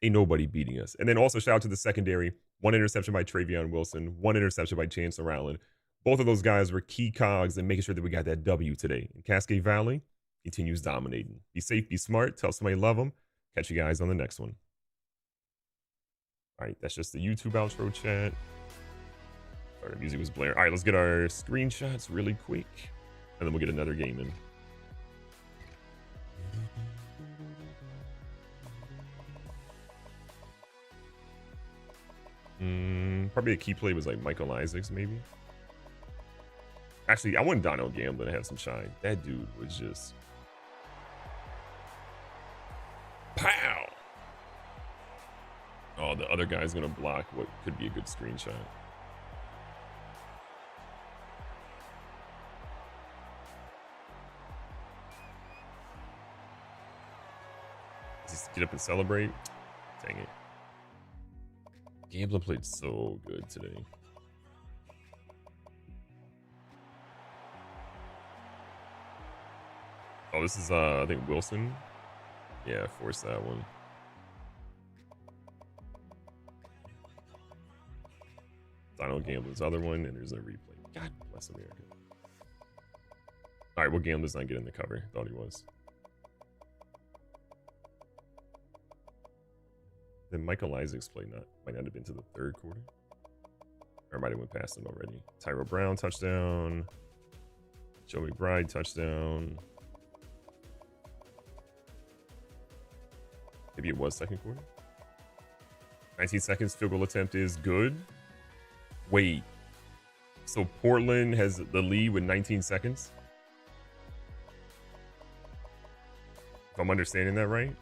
ain't nobody beating us. And then also shout out to the secondary. 1 interception by Travion Wilson, 1 interception by Chancellor Allen. Both of those guys were key cogs in making sure that we got that W today. And Cascade Valley continues dominating. Be safe, be smart, tell somebody you love them. Catch you guys on the next one. All right, that's just the YouTube outro chat. Sorry, the music was blaring. All right, let's get our screenshots really quick, and then we'll get another game in. Probably a key play was like Michael Isaacs, maybe. Actually, I want Dono Gamblin to have some shine. That dude was just... Pow! Oh, the other guy's going to block what could be a good screenshot. Just get up and celebrate? Dang it. Gamblin played so good today. Oh, this is, I think Wilson. Yeah, force that one. Donald Gamblin's other one, and there's a replay. God bless America. All right, well, Gamblin's not getting the cover. Thought he was. Then Michael Isaacs play might not have been to the 3rd quarter. Or might have went past him already. Tyrell Brown, touchdown. Joe McBride, touchdown. Maybe it was 2nd quarter. 19 seconds field goal attempt is good. Wait. So Portland has the lead with 19 seconds? If I'm understanding that right?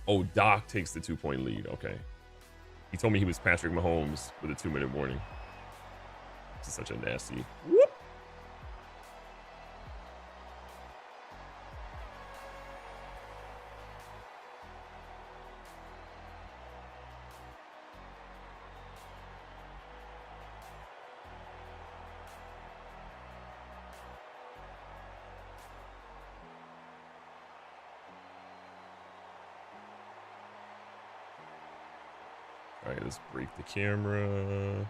Oh, Doc takes the 2-point lead. Okay. He told me he was Patrick Mahomes with a 2-minute warning. This is such a nasty. Whoop. All right, let's break the camera.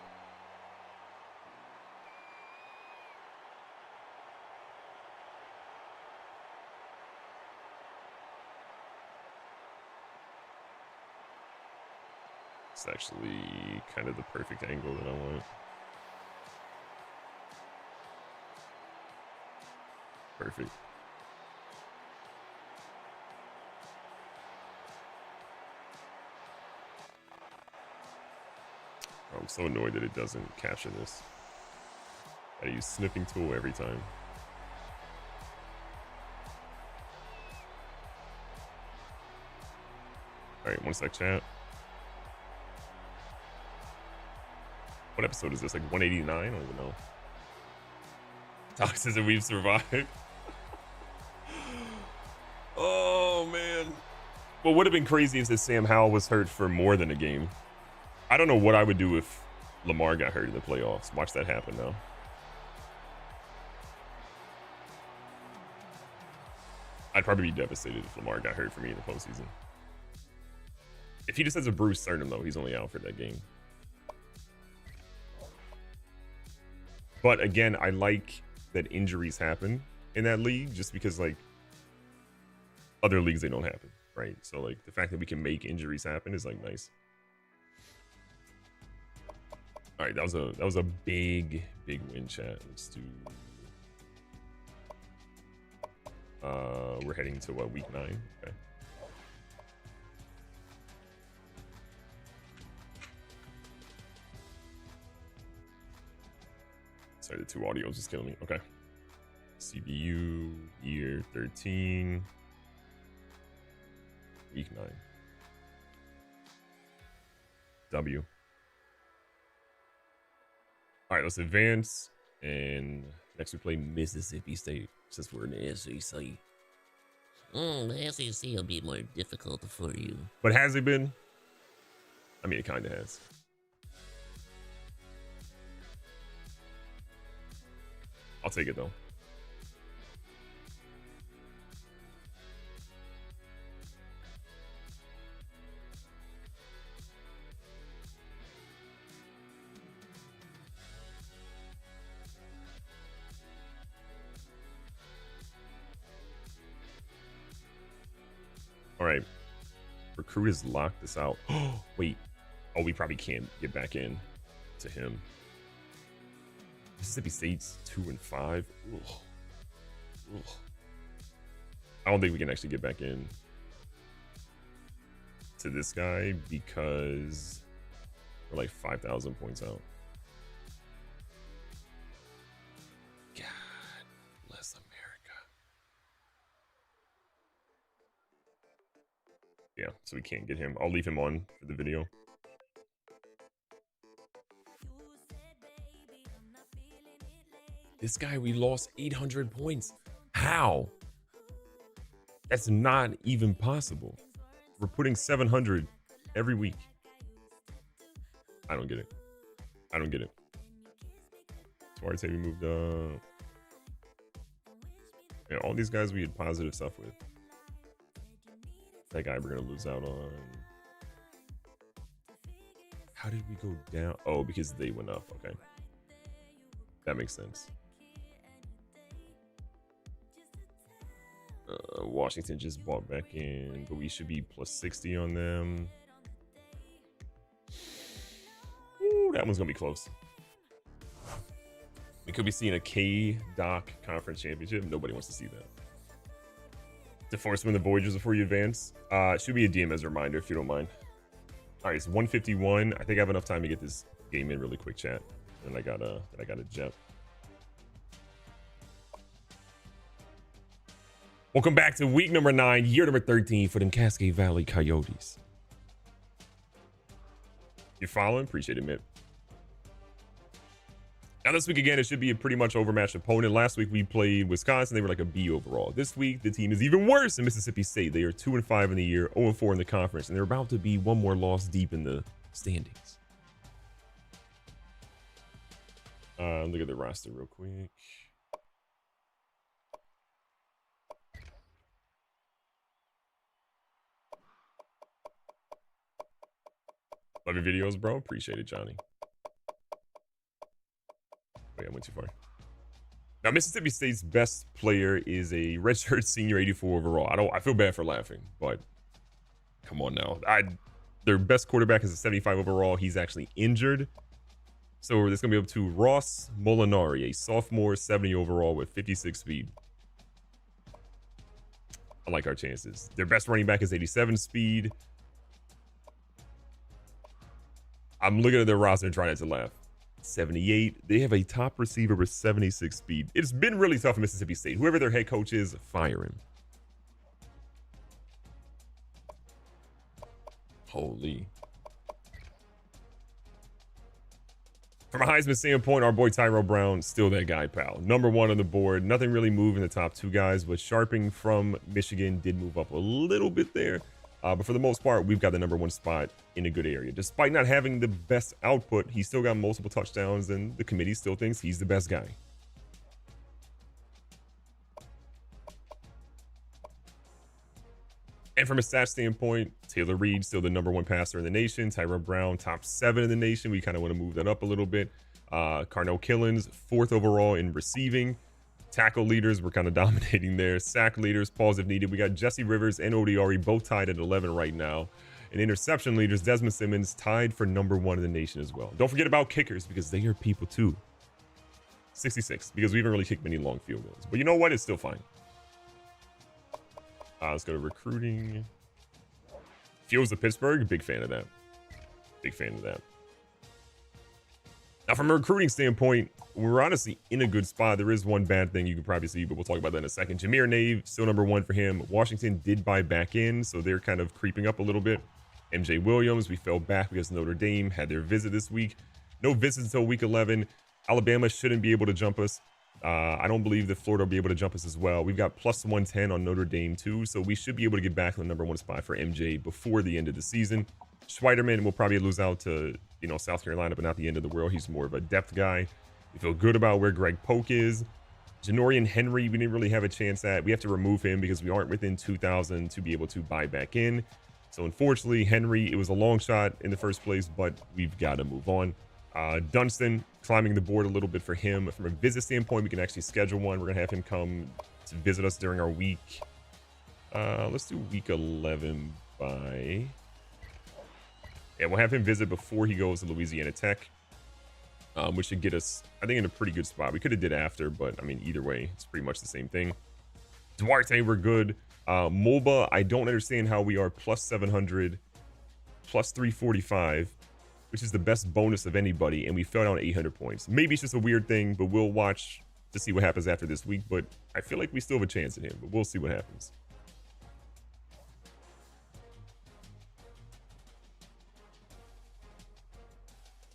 It's actually kind of the perfect angle that I want. Perfect. I'm so annoyed that it doesn't capture this. I use snipping tool every time. All right, 1 sec, chat. What episode is this? Like 189? I don't even know. Doc says that we've survived. Oh, man. What would have been crazy is that Sam Howell was hurt for more than a game. I don't know what I would do if Lamar got hurt in the playoffs. Watch that happen now. I'd probably be devastated if Lamar got hurt for me in the postseason. If he just has a bruised sternum, though, he's only out for that game. But again, I like that injuries happen in that league just because, like, other leagues, they don't happen, right? So, like, the fact that we can make injuries happen is, like, nice. All right, that was a big win, chat. Let's do. We're heading to what, week 9? Okay. Sorry, the 2 audios is killing me. Okay. CBU year 13, week 9. W. All right, let's advance. And next we play Mississippi State, since we're in the SEC. The SEC will be more difficult for you. But has it been? I mean, it kind of has. I'll take it, though. All right. Recruiters lock this out. Oh, wait. Oh, we probably can't get back in to him. Mississippi State's 2-5. Ugh. Ugh. I don't think we can actually get back in to this guy because we're like 5,000 points out. God bless America. Yeah, so we can't get him. I'll leave him on for the video. This guy, we lost 800 points. How? That's not even possible. We're putting 700 every week. I don't get it. I don't get it. Suarez, we moved up. Yeah, all these guys we had positive stuff with. That guy we're gonna lose out on. How did we go down? Oh, because they went up. Okay. That makes sense. Washington just bought back in, but we should be plus 60 on them. Ooh, that one's gonna be close. We could be seeing a K-Doc conference championship. Nobody wants to see that. To force win the Voyagers before you advance. Should be a DM as a reminder if you don't mind. All right, it's 151. I think I have enough time to get this game in really quick, chat. And I got a jet. Welcome back to week number 9, year number 13 for them Cascade Valley Coyotes. You're following? Appreciate it, man. Now this week again, it should be a pretty much overmatched opponent. Last week we played Wisconsin. They were like a B overall. This week the team is even worse than Mississippi State. They are 2-5 in the year, 0-4 in the conference, and they're about to be one more loss deep in the standings. Look at the roster real quick. Love your videos, bro. Appreciate it, Johnny. Wait, I went too far. Now, Mississippi State's best player is a redshirt senior, 84 overall. I feel bad for laughing, but come on now. Their best quarterback is a 75 overall. He's actually injured. So it's going to be up to Ross Molinari, a sophomore, 70 overall with 56 speed. I like our chances. Their best running back is 87 speed. I'm looking at their roster and trying not to laugh. 78. They have a top receiver with 76 speed. It's been really tough in Mississippi State. Whoever their head coach is, fire him. Holy. From a Heisman standpoint, our boy Tyrell Brown, still that guy, pal. Number 1 on the board. Nothing really moved in the top 2 guys, but Sharping from Michigan did move up a little bit there. But for the most part, we've got the number 1 spot in a good area. Despite not having the best output, he's still got multiple touchdowns, and the committee still thinks he's the best guy. And from a stats standpoint, Taylor Reed, still the number 1 passer in the nation. Tyrell Brown, top 7 in the nation. We kind of want to move that up a little bit. Carnell Killens, 4th overall in receiving. Tackle leaders, we're kind of dominating there. Sack leaders, pause if needed. We got Jesse Rivers and Odiari both tied at 11 right now. And interception leaders, Desmond Simmons tied for number 1 in the nation as well. Don't forget about kickers because they are people too. 66, because we haven't really kicked many long field goals. But you know what? It's still fine. Let's go to recruiting. Fields of Pittsburgh, big fan of that. Big fan of that. Now, from a recruiting standpoint, we're honestly in a good spot. There is one bad thing you can probably see, but we'll talk about that in a second. Jameer Nave, still number 1 for him. Washington did buy back in, so they're kind of creeping up a little bit. MJ Williams, we fell back because Notre Dame had their visit this week. No visits until week 11. Alabama shouldn't be able to jump us. I don't believe that Florida will be able to jump us as well. We've got plus 110 on Notre Dame too, so we should be able to get back to the number 1 spot for MJ before the end of the season. Schweiderman will probably lose out to, South Carolina, but not the end of the world. He's more of a depth guy. We feel good about where Greg Polk is. Janorian Henry, we didn't really have a chance at. We have to remove him because we aren't within 2,000 to be able to buy back in. So unfortunately, Henry, it was a long shot in the first place, but we've got to move on. Dunstan, climbing the board a little bit for him. From a visit standpoint, we can actually schedule one. We're going to have him come to visit us during our week. Let's do week 11 by... Yeah, we'll have him visit before he goes to Louisiana Tech, which should get us, I think, in a pretty good spot. We could have did after, but, I mean, either way, it's pretty much the same thing. Duarte, we're good. MOBA, I don't understand how we are plus 700, plus 345, which is the best bonus of anybody, and we fell down 800 points. Maybe it's just a weird thing, but we'll watch to see what happens after this week. But I feel like we still have a chance at him, but we'll see what happens.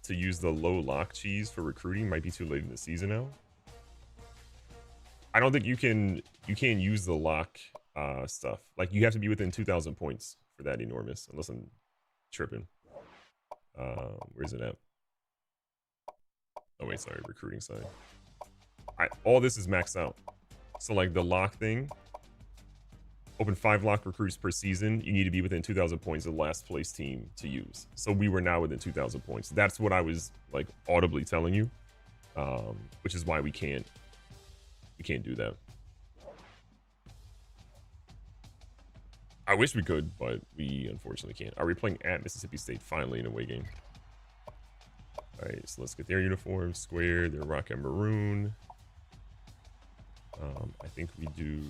To use the low lock cheese for recruiting might be too late in the season now. I don't think you can use the lock stuff. Like, you have to be within 2,000 points for that enormous, unless I'm tripping. Where's it at? Oh wait, sorry, recruiting side. All this is maxed out. So like the lock thing, open 5 lock recruits per season. You need to be within 2,000 points of the last place team to use. So we were now within 2,000 points. That's what I was like audibly telling you, which is why we can't do that. I wish we could, but we unfortunately can't. Are we playing at Mississippi State finally in a away game? All right, so let's get their uniform square. They're rock and maroon. I think we do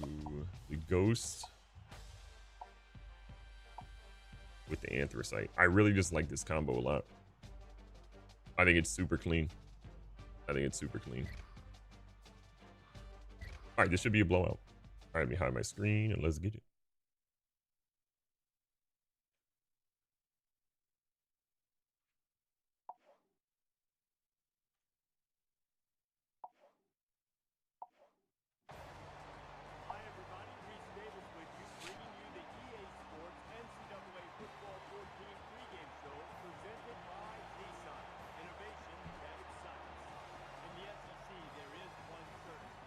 the ghost. with the anthracite. I really just like this combo a lot. I think it's super clean. I think it's super clean. All right, this should be a blowout. All right, let me hide my screen and let's get it. Hi everybody, Reese Davis with you, bringing you the EA Sports NCAA Football 14 pregame show presented by Nissan. Innovation that excites. In the SEC, there is one certainty.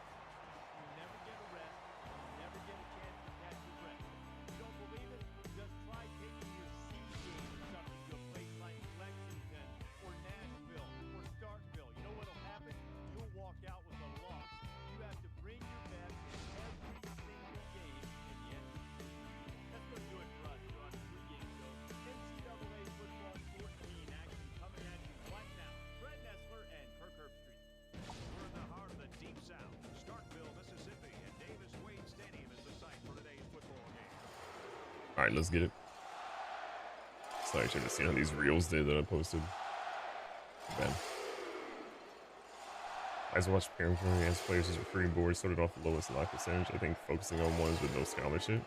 You never get a rest, you never get a chance to catch your breath. If you don't believe it, just try taking your seed game or something to a place like Lexington or Nashville or Starkville. You know what'll happen? You'll walk out with a loss. You have to bring your best in every single game in the SEC. That's going to do it for us here on the pregame show. NCAA Football 14 action coming at you right now. Fred Nessler and Kirk Herbstreit. We're in the heart of the Deep South, Starkville, Mississippi, and Davis Wade Stadium is the site for today's football game. All right, let's get it. Sorry, I should have seen how these reels did that I posted. Bad. I just watched parents as players' recruiting board started off the lowest lock percentage. I think focusing on ones with no scholarship.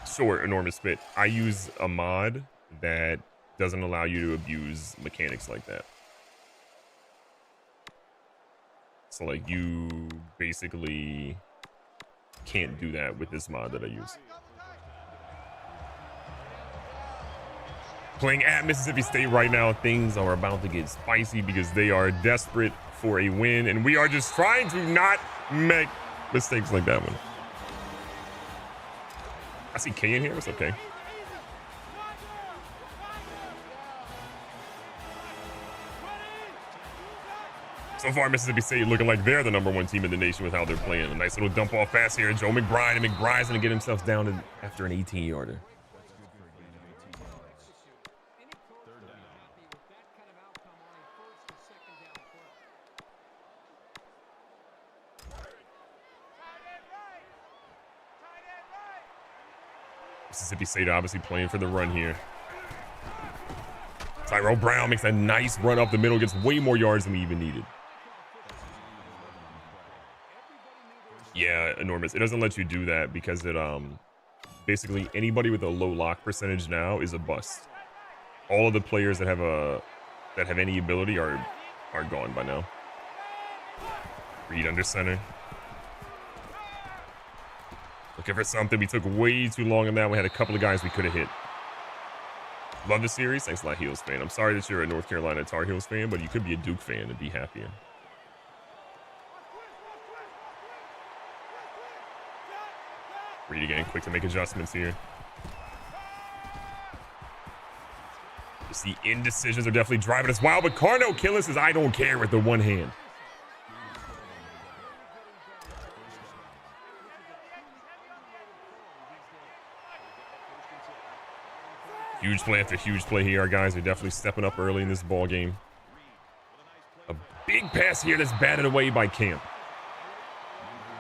Sure, enormous spit. I use a mod that doesn't allow you to abuse mechanics like that. So like you basically can't do that with this mod that I use. Playing at Mississippi State right now, things are about to get spicy because they are desperate for a win, and we are just trying to not make mistakes like that one. I see K in here. It's okay. So far, Mississippi State looking like they're the #1 team in the nation with how they're playing. A nice little dump off pass here. Joe McBride, and McBride's going to get himself down after an 18-yarder. Mississippi State obviously playing for the run here. Tyrell Brown makes a nice run up the middle, gets way more yards than we even needed. Yeah, enormous. It doesn't let you do that because it basically anybody with a low lock percentage now is a bust. All of the players that have any ability are gone by now. Reed under center. Looking for something. We took way too long on that. We had a couple of guys we could have hit. Love the series. Thanks a lot, Heels fan. I'm sorry that you're a North Carolina Tar Heels fan, but you could be a Duke fan and be happier. Reed again, quick to make adjustments here. Just the indecisions are definitely driving us wild, but Carno Killen says, I don't care with the one hand. Huge play after huge play here. Our guys are definitely stepping up early in this ball game. A big pass here that's batted away by Camp.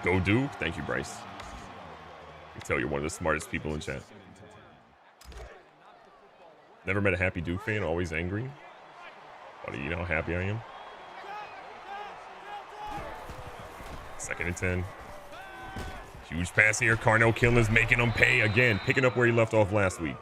Go Duke. Thank you, Bryce. I can tell you're one of the smartest people in chat. Never met a happy Duke fan, always angry. Buddy, you know how happy I am? 2nd and 10. Huge pass here. Carnell Killen's making him pay again, picking up where he left off last week.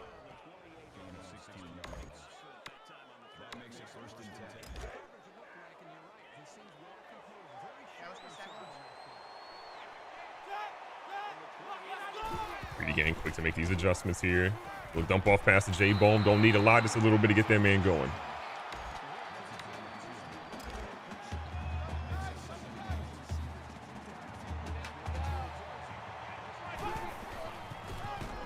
Getting quick to make these adjustments here. We'll dump off past the J-Bone. Don't need a lot, just a little bit to get that man going.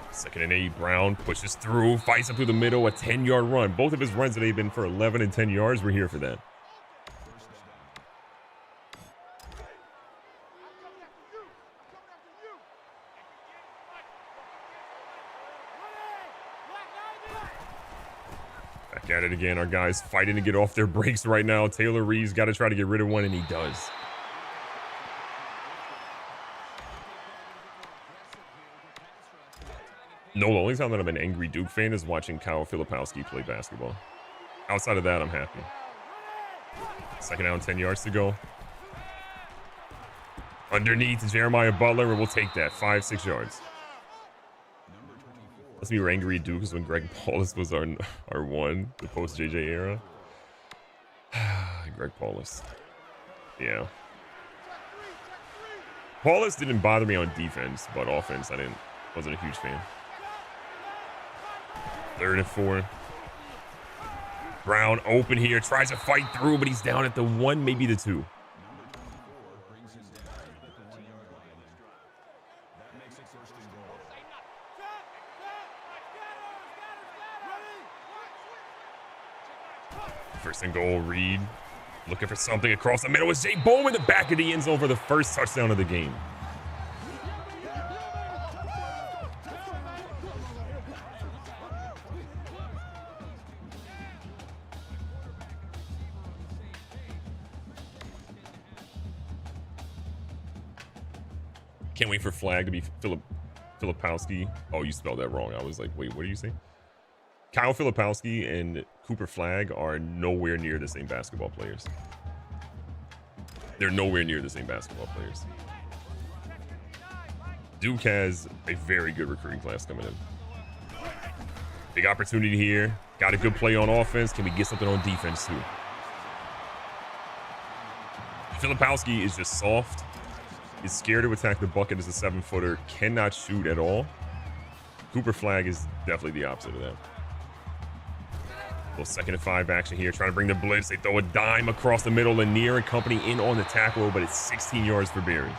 Second and 8, Brown pushes through, fights up through the middle, a 10-yard run. Both of his runs today have been for 11 and 10 yards. We're here for that. At it again. Our guys fighting to get off their brakes right now. Taylor Reeves got to try to get rid of one, and he does. No, the only time that I'm an angry Duke fan is watching Kyle Filipowski play basketball. Outside of that, I'm happy. Second down, 10 yards to go. Underneath Jeremiah Butler, and we'll take that. 5-6 yards. Let's be angry at Duke is when Greg Paulus was our one, the post JJ era. Greg Paulus. Yeah. Paulus didn't bother me on defense, but offense, wasn't a huge fan. 3rd and 4. Brown open here, tries to fight through, but he's down at the 1, maybe the 2. First and goal, Reed. Looking for something across the middle. It's Jay Bowman, the back of the end zone for the first touchdown of the game. Can't wait for flag to be Filipowski. Oh, you spelled that wrong. I was like, wait, what do you say? Kyle Filipowski and Cooper Flagg are nowhere near the same basketball players. They're nowhere near the same basketball players. Duke has a very good recruiting class coming in. Big opportunity here. Got a good play on offense. Can we get something on defense too? Filipowski is just soft. Is scared to attack the bucket as a 7-footer. Cannot shoot at all. Cooper Flagg is definitely the opposite of that. Little 2nd and 5 action here. Trying to bring the blitz. They throw a dime across the middle. Lanier and company in on the tackle, but it's 16 yards for Barry.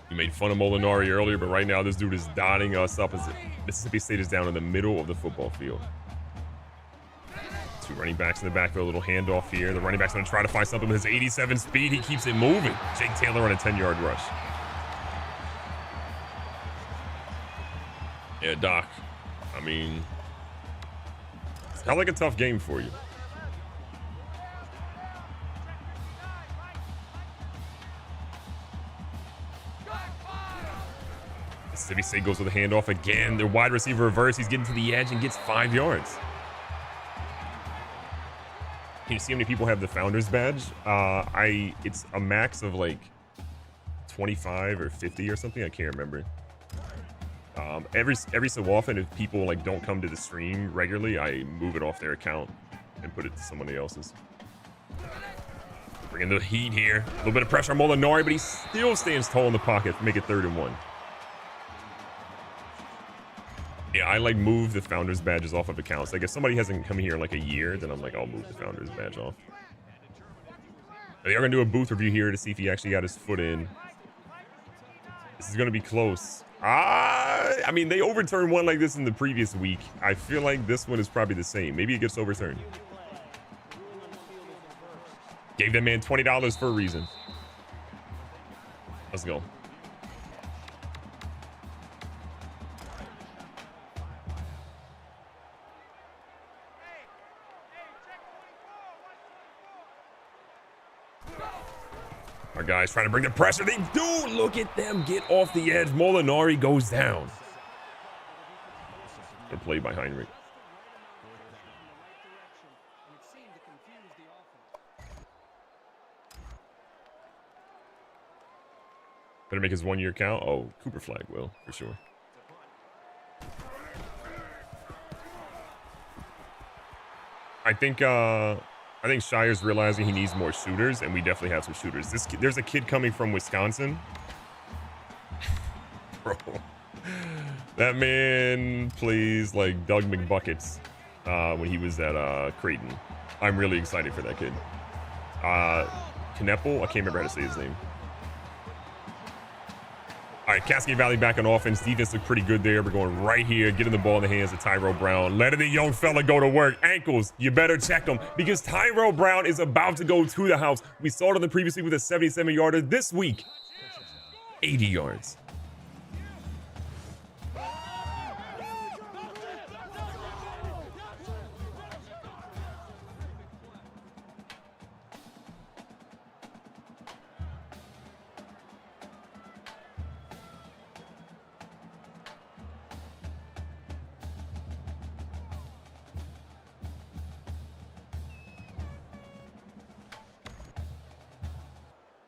You made fun of Molinari earlier, but right now this dude is dotting us up as Mississippi State is down in the middle of the football field. 2 running backs in the backfield, a little handoff here. The running back's going to try to find something with his 87 speed. He keeps it moving. Jake Taylor on a 10-yard rush. Yeah, Doc. I mean, it's kind of like a tough game for you. Mississippi State goes with a handoff again. Their wide receiver reverse. He's getting to the edge and gets 5 yards. Can you see how many people have the Founders Badge? It's a max of like 25 or 50 or something. I can't remember. Every so often, if people like don't come to the stream regularly, I move it off their account and put it to somebody else's. Bringing the heat here. A little bit of pressure on Molinari, but he still stands tall in the pocket to make it 3rd and 1. Yeah, I like move the Founders Badges off of accounts. Like if somebody hasn't come here in like a year, then I'm like, I'll move the Founders Badge off. They are going to do a booth review here to see if he actually got his foot in. This is going to be close. I mean, they overturned one like this in the previous week. I feel like this one is probably the same. Maybe it gets overturned. Gave that man $20 for a reason. Let's go. Our guys trying to bring the pressure. They do. Look at them get off the edge. Molinari goes down. Good play by Heinrich. Better make his 1 year count. Oh, Cooper Flagg will, for sure. I think Shire's realizing he needs more shooters, and we definitely have some shooters. There's a kid coming from Wisconsin. Bro, that man plays like Doug McBuckets when he was at Creighton. I'm really excited for that kid. Knepel? I can't remember how to say his name. All right, Cascade Valley back on offense. Defense looked pretty good there. We're going right here, getting the ball in the hands of Tyrell Brown. Letting the young fella go to work. Ankles, you better check them because Tyrell Brown is about to go to the house. We saw it on the previous week with a 77-yarder. This week, 80 yards.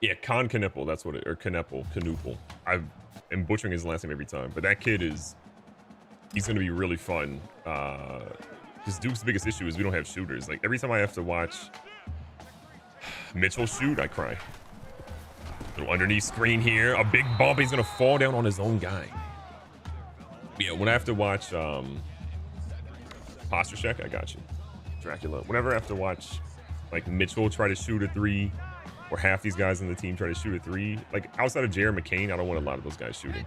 Yeah, Con Knuppel, that's what it, or Knuppel. I am butchering his last name every time, but that kid is, he's going to be really fun. Just Duke's biggest issue is we don't have shooters. Like, every time I have to watch Mitchell shoot, I cry. Little underneath screen here, a big bump, he's going to fall down on his own guy. Yeah, when I have to watch posture check, I got you. Dracula. Whenever I have to watch, like, Mitchell try to shoot a three, or half these guys on the team try to shoot a three, like, outside of Jared McCain, I don't want a lot of those guys shooting.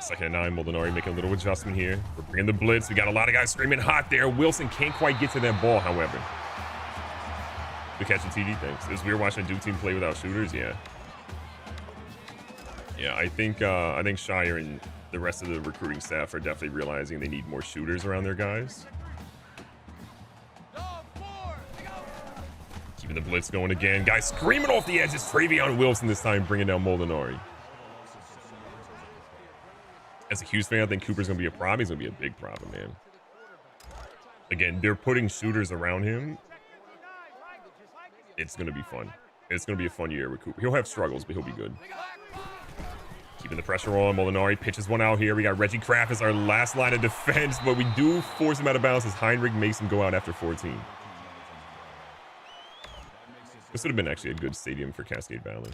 2nd and 9, Molinari making a little adjustment here. We're bringing the blitz. We got a lot of guys screaming hot there. Wilson can't quite get to that ball, however. Good catching TD, thanks. It was weird watching a Duke team play without shooters, yeah. Yeah, I think Shire and the rest of the recruiting staff are definitely realizing they need more shooters around their guys. Keeping the blitz going again. Guys screaming off the edge. It's Travion Wilson this time, bringing down Molinari. As a Hughes fan, I think Cooper's going to be a problem. He's going to be a big problem, man. Again, they're putting shooters around him. It's going to be fun. It's going to be a fun year with Cooper. He'll have struggles, but he'll be good. Keeping the pressure on. Molinari pitches one out here. We got Reggie Kraft as our last line of defense, but we do force him out of bounds as Heinrich makes him go out after 14. This would have been actually a good stadium for Cascade Valley.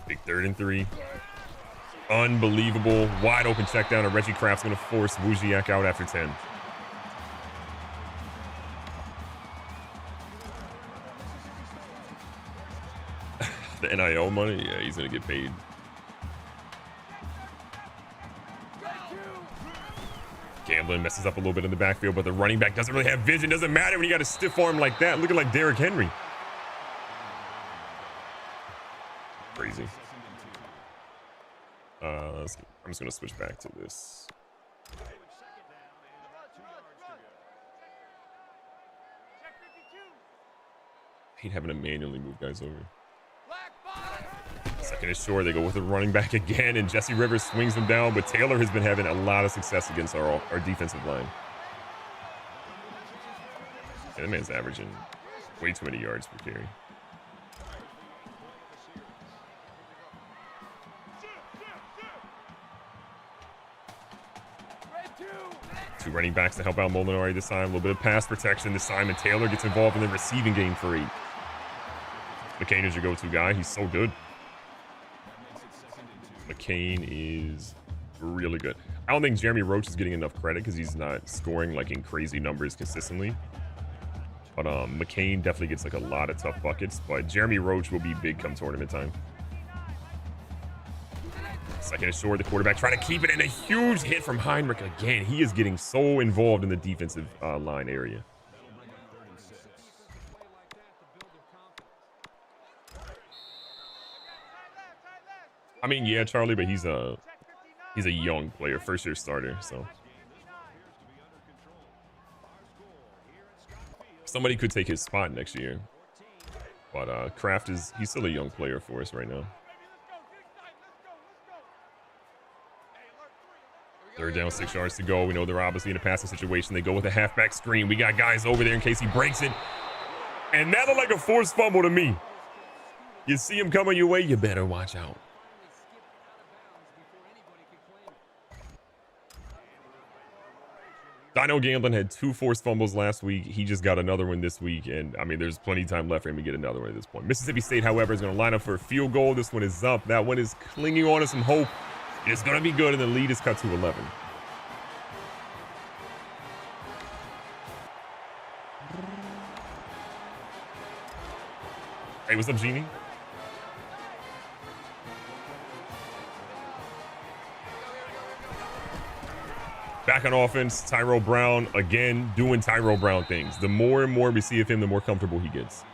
Big 3rd and 3. Unbelievable. Wide open check down, and Reggie Kraft's going to force Wojciak out after 10. The NIL money? Yeah, he's going to get paid. Gamblin messes up a little bit in the backfield, but the running back doesn't really have vision. Doesn't matter when you got a stiff arm like that. Looking like Derrick Henry. Crazy. I'm just going to switch back to this. I hate having to manually move guys over. 2nd is short. They go with the running back again, and Jesse Rivers swings them down, but Taylor has been having a lot of success against our defensive line. Yeah, that man's averaging way too many yards per carry. Two running backs to help out Molinari this time. A little bit of pass protection this time, and Taylor gets involved in the receiving game for 8. McCain is your go-to guy. He's so good. McCain is really good. I don't think Jeremy Roach is getting enough credit because he's not scoring like in crazy numbers consistently. But McCain definitely gets like a lot of tough buckets. But Jeremy Roach will be big come tournament time. 2nd is short. The quarterback trying to keep it, and a huge hit from Heinrich again. He is getting so involved in the defensive line area. I mean, yeah, Charlie, but he's a young player, first-year starter, so somebody could take his spot next year. But Kraft he's still a young player for us right now. 3rd down, 6 yards to go. We know they're obviously in a passing situation. They go with a halfback screen. We got guys over there in case he breaks it. And that looked like a forced fumble to me. You see him coming your way, you better watch out. Dino Gamblin had 2 forced fumbles last week. He just got another one this week. And, I mean, there's plenty of time left for him to get another one at this point. Mississippi State, however, is going to line up for a field goal. This one is up. That one is clinging on to some hope. It's going to be good, and the lead is cut to 11. Hey, what's up, Genie? Back on offense, Tyrell Brown, again, doing Tyrell Brown things. The more and more we see of him, the more comfortable he gets.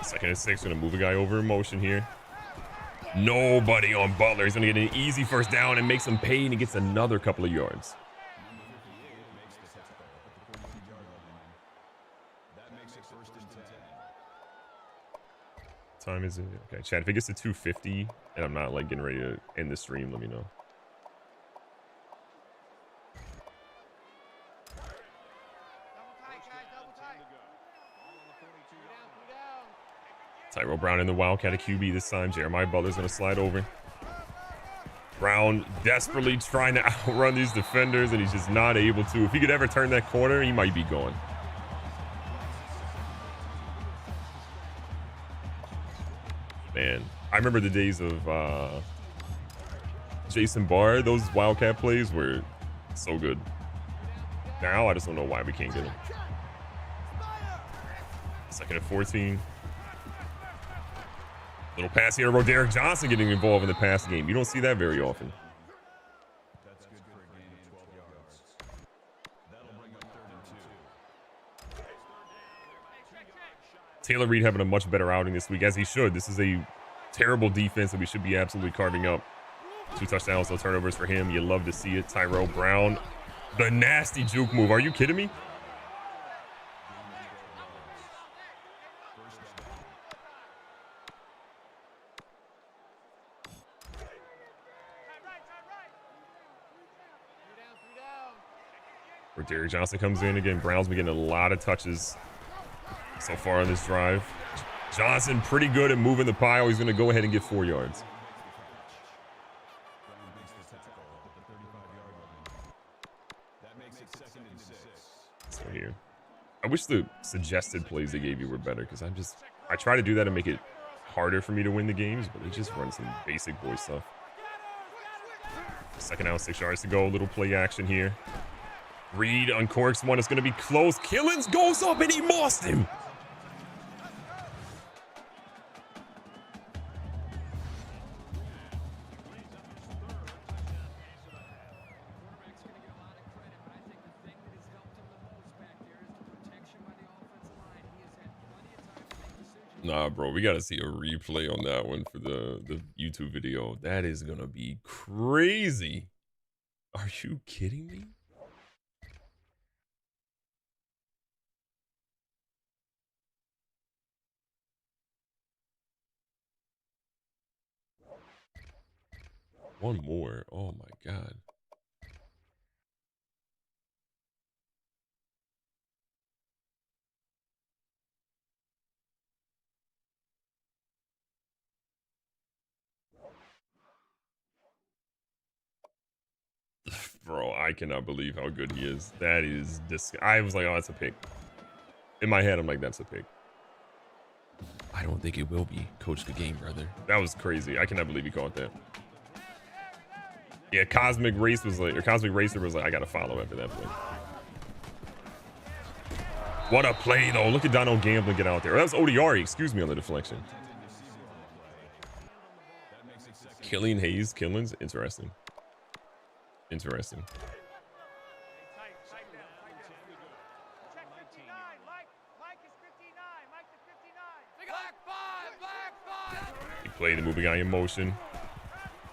Second and 6, gonna move a guy over in motion here. Nobody on Butler. He's gonna get an easy first down and makes him pay, and he gets another couple of yards. time is it? Okay, chat, if it gets to 250 and I'm not like getting ready to end the stream, let me know. Tyrell Brown in the Wildcat, a QB this time. Jeremiah Butler's going to slide over. Brown desperately trying to outrun these defenders, and he's just not able to. If he could ever turn that corner, he might be gone. Man, I remember the days of Jason Barr. Those Wildcat plays were so good. Now, I just don't know why we can't get him. 2nd and 14. Little pass here. Roderick Johnson getting involved in the pass game. You don't see that very often. That's good for a gain of 12 yards. That'll bring up 3rd and 2. Taylor Reed having a much better outing this week, as he should. This is a terrible defense that we should be absolutely carving up. 2 touchdowns, no turnovers for him. You love to see it. Tyrell Brown, the nasty juke move. Are you kidding me? Where Derrick Johnson comes in again. Brown's been getting a lot of touches so far on this drive. Johnson pretty good at moving the pile. He's going to go ahead and get 4 yards. So here, I wish the suggested plays they gave you were better, because I try to do that and make it harder for me to win the games, but they just run some basic boy stuff. 2nd down, 6 yards to go. Little play action here. Reed uncorks one. It's going to be close. Killins goes up and he mossed him. Nah, bro, we got to see a replay on that one for the YouTube video. That is going to be crazy. Are you kidding me? One more. Oh my God. Bro, I cannot believe how good he is. That is I was like, oh, that's a pick. In my head, I'm like, that's a pick. I don't think it will be. Coach the game, brother. That was crazy. I cannot believe he caught that. Yeah, Cosmic Racer was like, I got to follow after that play. What a play, though. Look at Donald Gamblin get out there. That was ODR, excuse me, on the deflection. Killian Hayes, Killins, interesting. Interesting. He played the moving guy in motion.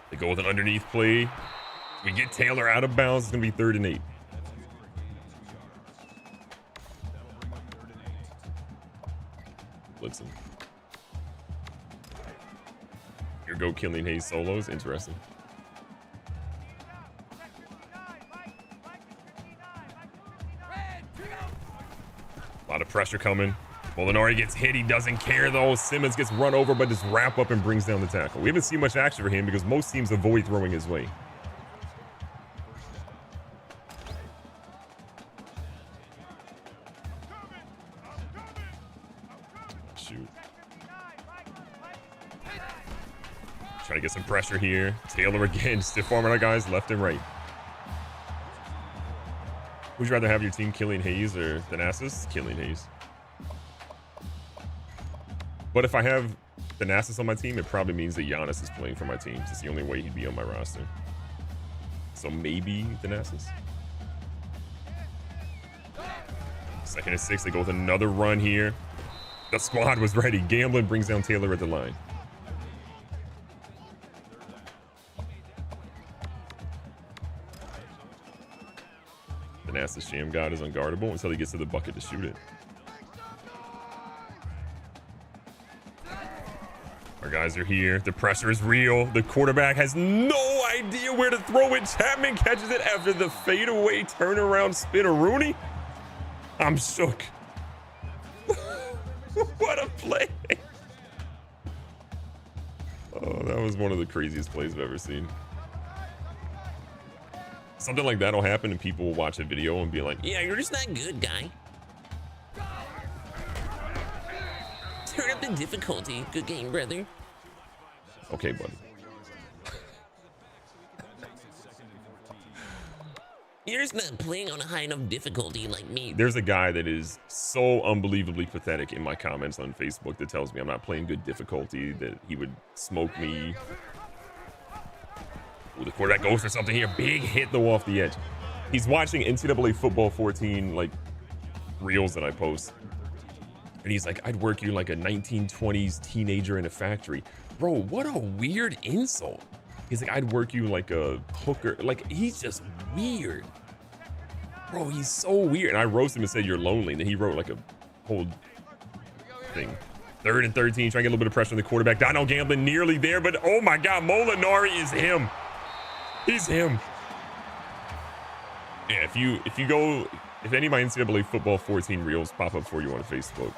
They go with an underneath play. We get Taylor out of bounds. It's going to be 3rd and 8. Blitzing. Here go Killian Hayes solos. Interesting. A lot of pressure coming. Molinari gets hit. He doesn't care, though. Simmons gets run over, but just wrap up and brings down the tackle. We haven't seen much action for him because most teams avoid throwing his way. Shoot. Try to get some pressure here. Taylor again. Stiff arming our guys left and right. Would you rather have your team Killian Hayes or Thanasis? Killian Hayes. But if I have Thanasis on my team, it probably means that Giannis is playing for my team. It's the only way he'd be on my roster. So maybe Thanasis. 2nd and 6. They go with another run here. The squad was ready. Gamblin brings down Taylor at the line. Thanasis Sham God is unguardable until he gets to the bucket to shoot it. Our guys are here. The pressure is real. The quarterback has no idea where to throw it. Chapman catches it after the fadeaway turnaround spin of Rooney. I'm shook. What a play. Oh, that was one of the craziest plays I've ever seen. Something like that will happen and people will watch a video and be like, Yeah, you're just not good, guy. Turn up the difficulty. Good game, brother. okay, buddy. You're just not playing on a high enough difficulty like me. There's a guy that is so unbelievably pathetic in my comments on Facebook that tells me I'm not playing good difficulty, that he would smoke me. Ooh, the quarterback goes for something here. Big hit though off the edge. He's watching NCAA Football 14 like reels that I post. And he's like, I'd work you like a 1920s teenager in a factory. Bro, what a weird insult. He's like, I'd work you like a hooker. Like, he's just weird. Bro, he's so weird. And I roasted him and said, you're lonely. And then he wrote like a whole thing. 3rd and 13, trying to get a little bit of pressure on the quarterback. Dino Gamblin nearly there, but oh my God, Molinari is him. He's him. Yeah, if any of my NCAA Football 14 reels pop up for you on Facebook,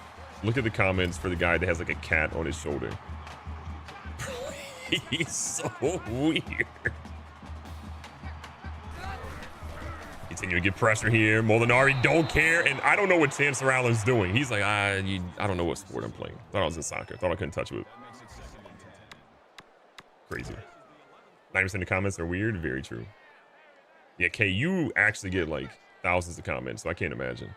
look at the comments for the guy that has like a cat on his shoulder. He's so weird. Continue to get pressure here. Molinari don't care, and I don't know what Chancellor Allen's doing. He's like, I don't know what sport I'm playing. Thought I was in soccer. Thought I couldn't touch it. Crazy. 90% of the comments are weird. Very true. Yeah, Kay, you actually get like thousands of comments, so I can't imagine.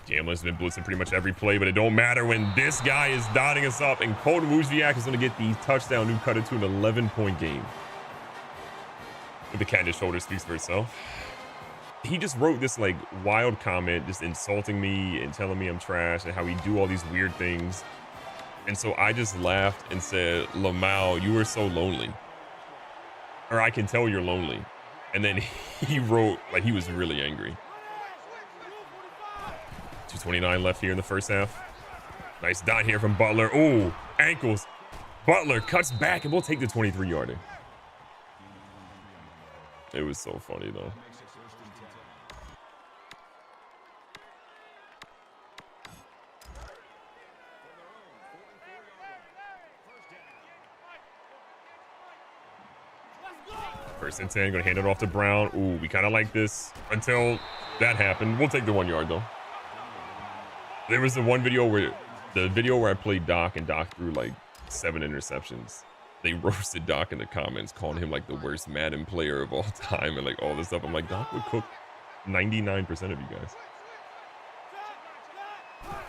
Gamblin's been blitzing pretty much every play, but it don't matter when this guy is dotting us up, and Colton Wozniak is going to get the touchdown who cut it to an 11-point game. With the cat in his shoulder speaks for itself. He just wrote this like wild comment, just insulting me and telling me I'm trash and how he do all these weird things. And so I just laughed and said, Lamau, you are so lonely. Or I can tell you're lonely. And then he wrote like he was really angry. 2:29 left here in the first half. Nice dot here from Butler. Ooh, ankles. Butler cuts back and we'll take the 23-yarder. It was so funny though. First and 10, gonna hand it off to Brown. Ooh, we kind of like this until that happened. We'll take the 1 yard though. There was the video where I played Doc and Doc threw like 7 interceptions. They roasted Doc in the comments, calling him like the worst Madden player of all time and like all this stuff. I'm like, Doc would cook 99% of you guys.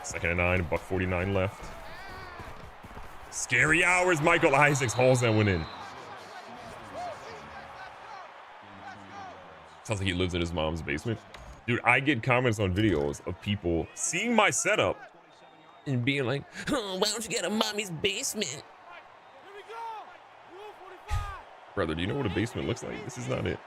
2nd and 9, $1:49 left. Scary hours. Michael Isaacs hauls that one in. Sounds like he lives in his mom's basement. Dude, I get comments on videos of people seeing my setup And being like, oh, why don't you get a mommy's basement? Brother, do you know what a basement looks like? This is not it.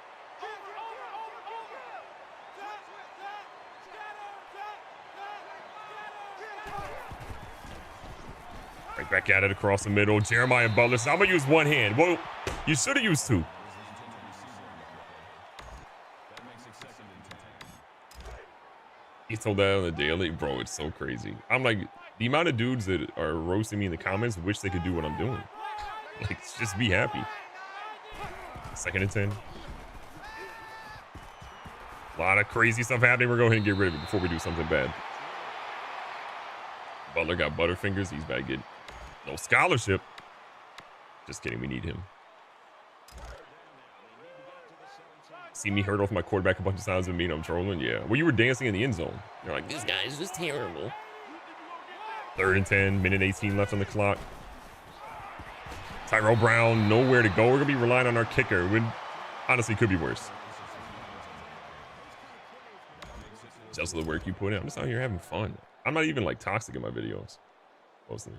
Right back at it across the middle. Jeremiah Butler says, I'm going to use one hand. Well, you should have used 2. He told that on the daily. Bro, it's so crazy. I'm like, the amount of dudes that are roasting me in the comments wish they could do what I'm doing. Like, just be happy. 2nd and 10. A lot of crazy stuff happening. We're going to go ahead and get rid of it before we do something bad. Butler got butterfingers. He's about to get no scholarship. Just kidding. We need him. See me hurdle off my quarterback a bunch of times with me and I'm trolling? Yeah. Well, you were dancing in the end zone. You're like, This guy is just terrible. 3rd and 10, minute 18 left on the clock. Tyrell Brown, nowhere to go. We're going to be relying on our kicker. It honestly could be worse. Just the work you put in. I'm just out here having fun. I'm not even like toxic in my videos. Mostly.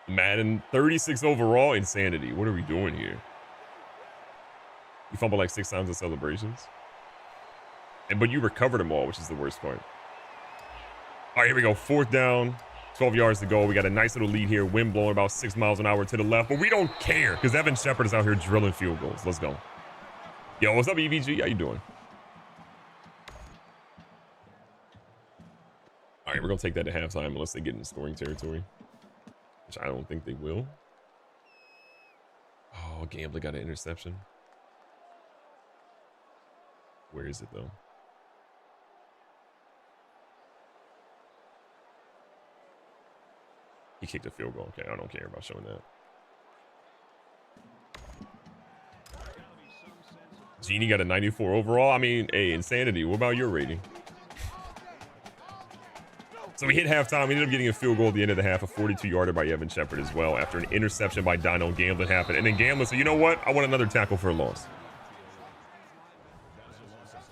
Madden 36 overall, insanity. What are we doing here? You fumble like 6 times in celebrations. But you recovered them all, which is the worst part. All right, here we go. 4th down, 12 yards to go. We got a nice little lead here. Wind blowing about 6 miles an hour to the left, but we don't care because Evan Shepard is out here drilling field goals. Let's go. Yo, what's up, EVG? How you doing? All right, we're going to take that to halftime unless they get in scoring territory, which I don't think they will. Oh, Gambler got an interception. Where is it, though? He kicked a field goal. Okay, I don't care about showing that. Genie got a 94 overall. I mean, hey, Insanity, what about your rating? So we hit halftime. We ended up getting a field goal at the end of the half, a 42-yarder by Evan Shepard as well, after an interception by Dino. Gamblin happened. And then Gamblin said, you know what? I want another tackle for a loss.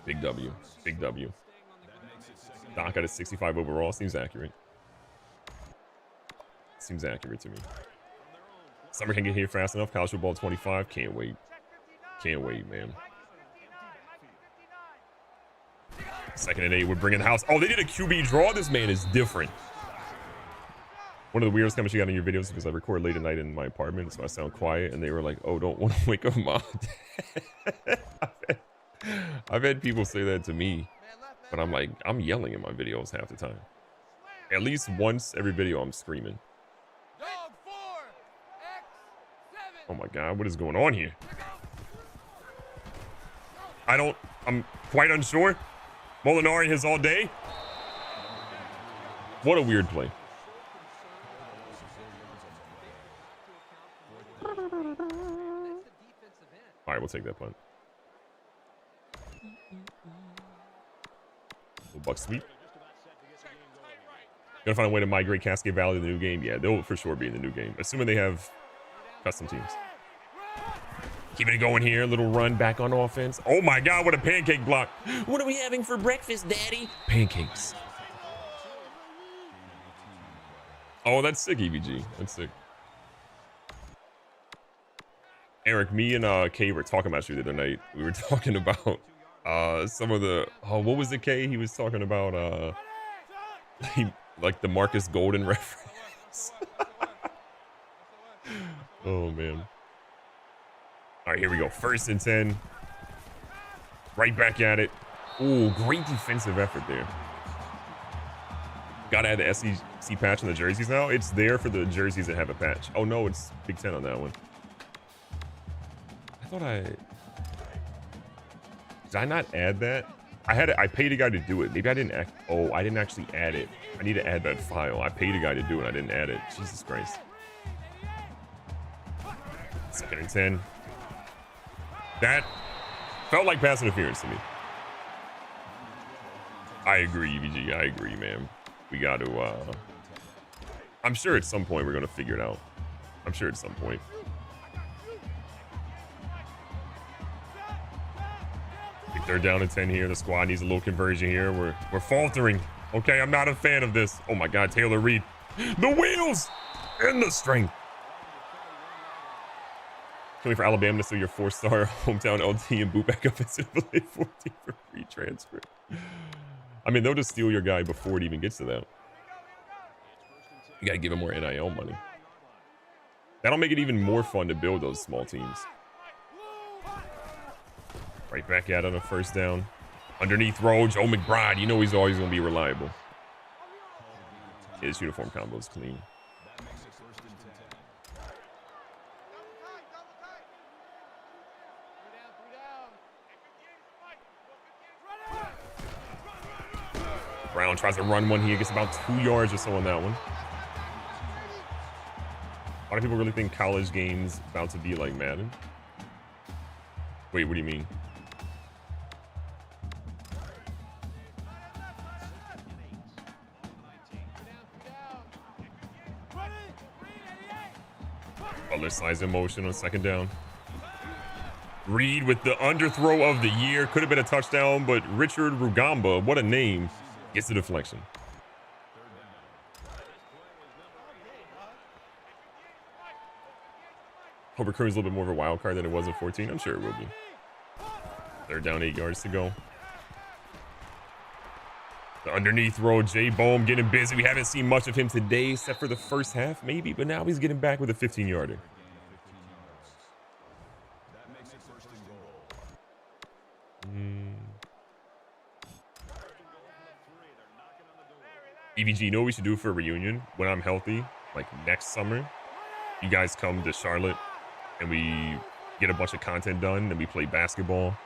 Big W. Big W. Doc got a 65 overall. Seems accurate. Seems accurate to me. Summer can get here fast enough. College football 25. Can't wait. Can't wait, man. 2nd and 8. We're bringing the house. Oh, they did a QB draw. This man is different. One of the weirdest comments you got in your videos because I record late at night in my apartment, so I sound quiet. And they were like, "Oh, don't want to wake up mom." I've had people say that to me, but I'm like, I'm yelling in my videos half the time. At least once every video, I'm screaming. Oh my God, what is going on here? I'm quite unsure. Molinari has all day. What a weird play. All right, we'll take that punt. Little buck sweep. Gonna find a way to migrate Cascade Valley to the new game. Yeah, they'll for sure be in the new game, assuming they have custom teams. Keeping it going here. Little run back on offense. Oh my God, what a pancake block. What are we having for breakfast, Daddy? Pancakes. Oh, that's sick, EVG. That's sick. Eric, me and Kay were talking about you the other night. We were talking about some of the, oh, what was the Kay? He was talking about like the Marcus Golden reference. Oh man. All right, here we go. 1st and 10. Right back at it. Ooh, great defensive effort there. Gotta add the SEC patch on the jerseys now. It's there for the jerseys that have a patch. Oh no, it's Big Ten on that one. I thought did I not add that? I paid a guy to do it. Maybe I didn't I didn't actually add it. I need to add that file. I paid a guy to do it. I didn't add it. Jesus Christ. 2nd and 10. That felt like pass interference to me. I agree, EVG. I agree, man. We got to, I'm sure at some point we're going to figure it out. I'm sure at some point. Big 3rd down and 10 here. The squad needs a little conversion here. We're faltering. Okay, I'm not a fan of this. Oh my God, Taylor Reed. The wheels and the strength. Coming for Alabama to steal your 4-star hometown LT and boot back up instead of play 14 for free transfer. I mean, they'll just steal your guy before it even gets to that. You gotta give him more NIL money. That'll make it even more fun to build those small teams. Right back at it on a 1st down. Underneath row, Joe McBride. You know he's always gonna be reliable. His uniform combo's clean. Brown tries to run one. He gets about 2 yards or so on that one. A lot of people really think college games about to be like Madden. Wait, what do you mean? Butler slides in motion on 2nd down. Reed with the underthrow of the year. Could have been a touchdown, but Richard Rugamba, what a name, gets the deflection. Hope recruiting is a little bit more of a wild card than it was in 14. I'm sure it will be. 3rd down, 8 yards to go. The underneath throw, J Bohm getting busy. We haven't seen much of him today, except for the first half, maybe. But now he's getting back with a 15-yarder. EVG, you know what we should do for a reunion when I'm healthy? Like next summer, you guys come to Charlotte and we get a bunch of content done and we play basketball.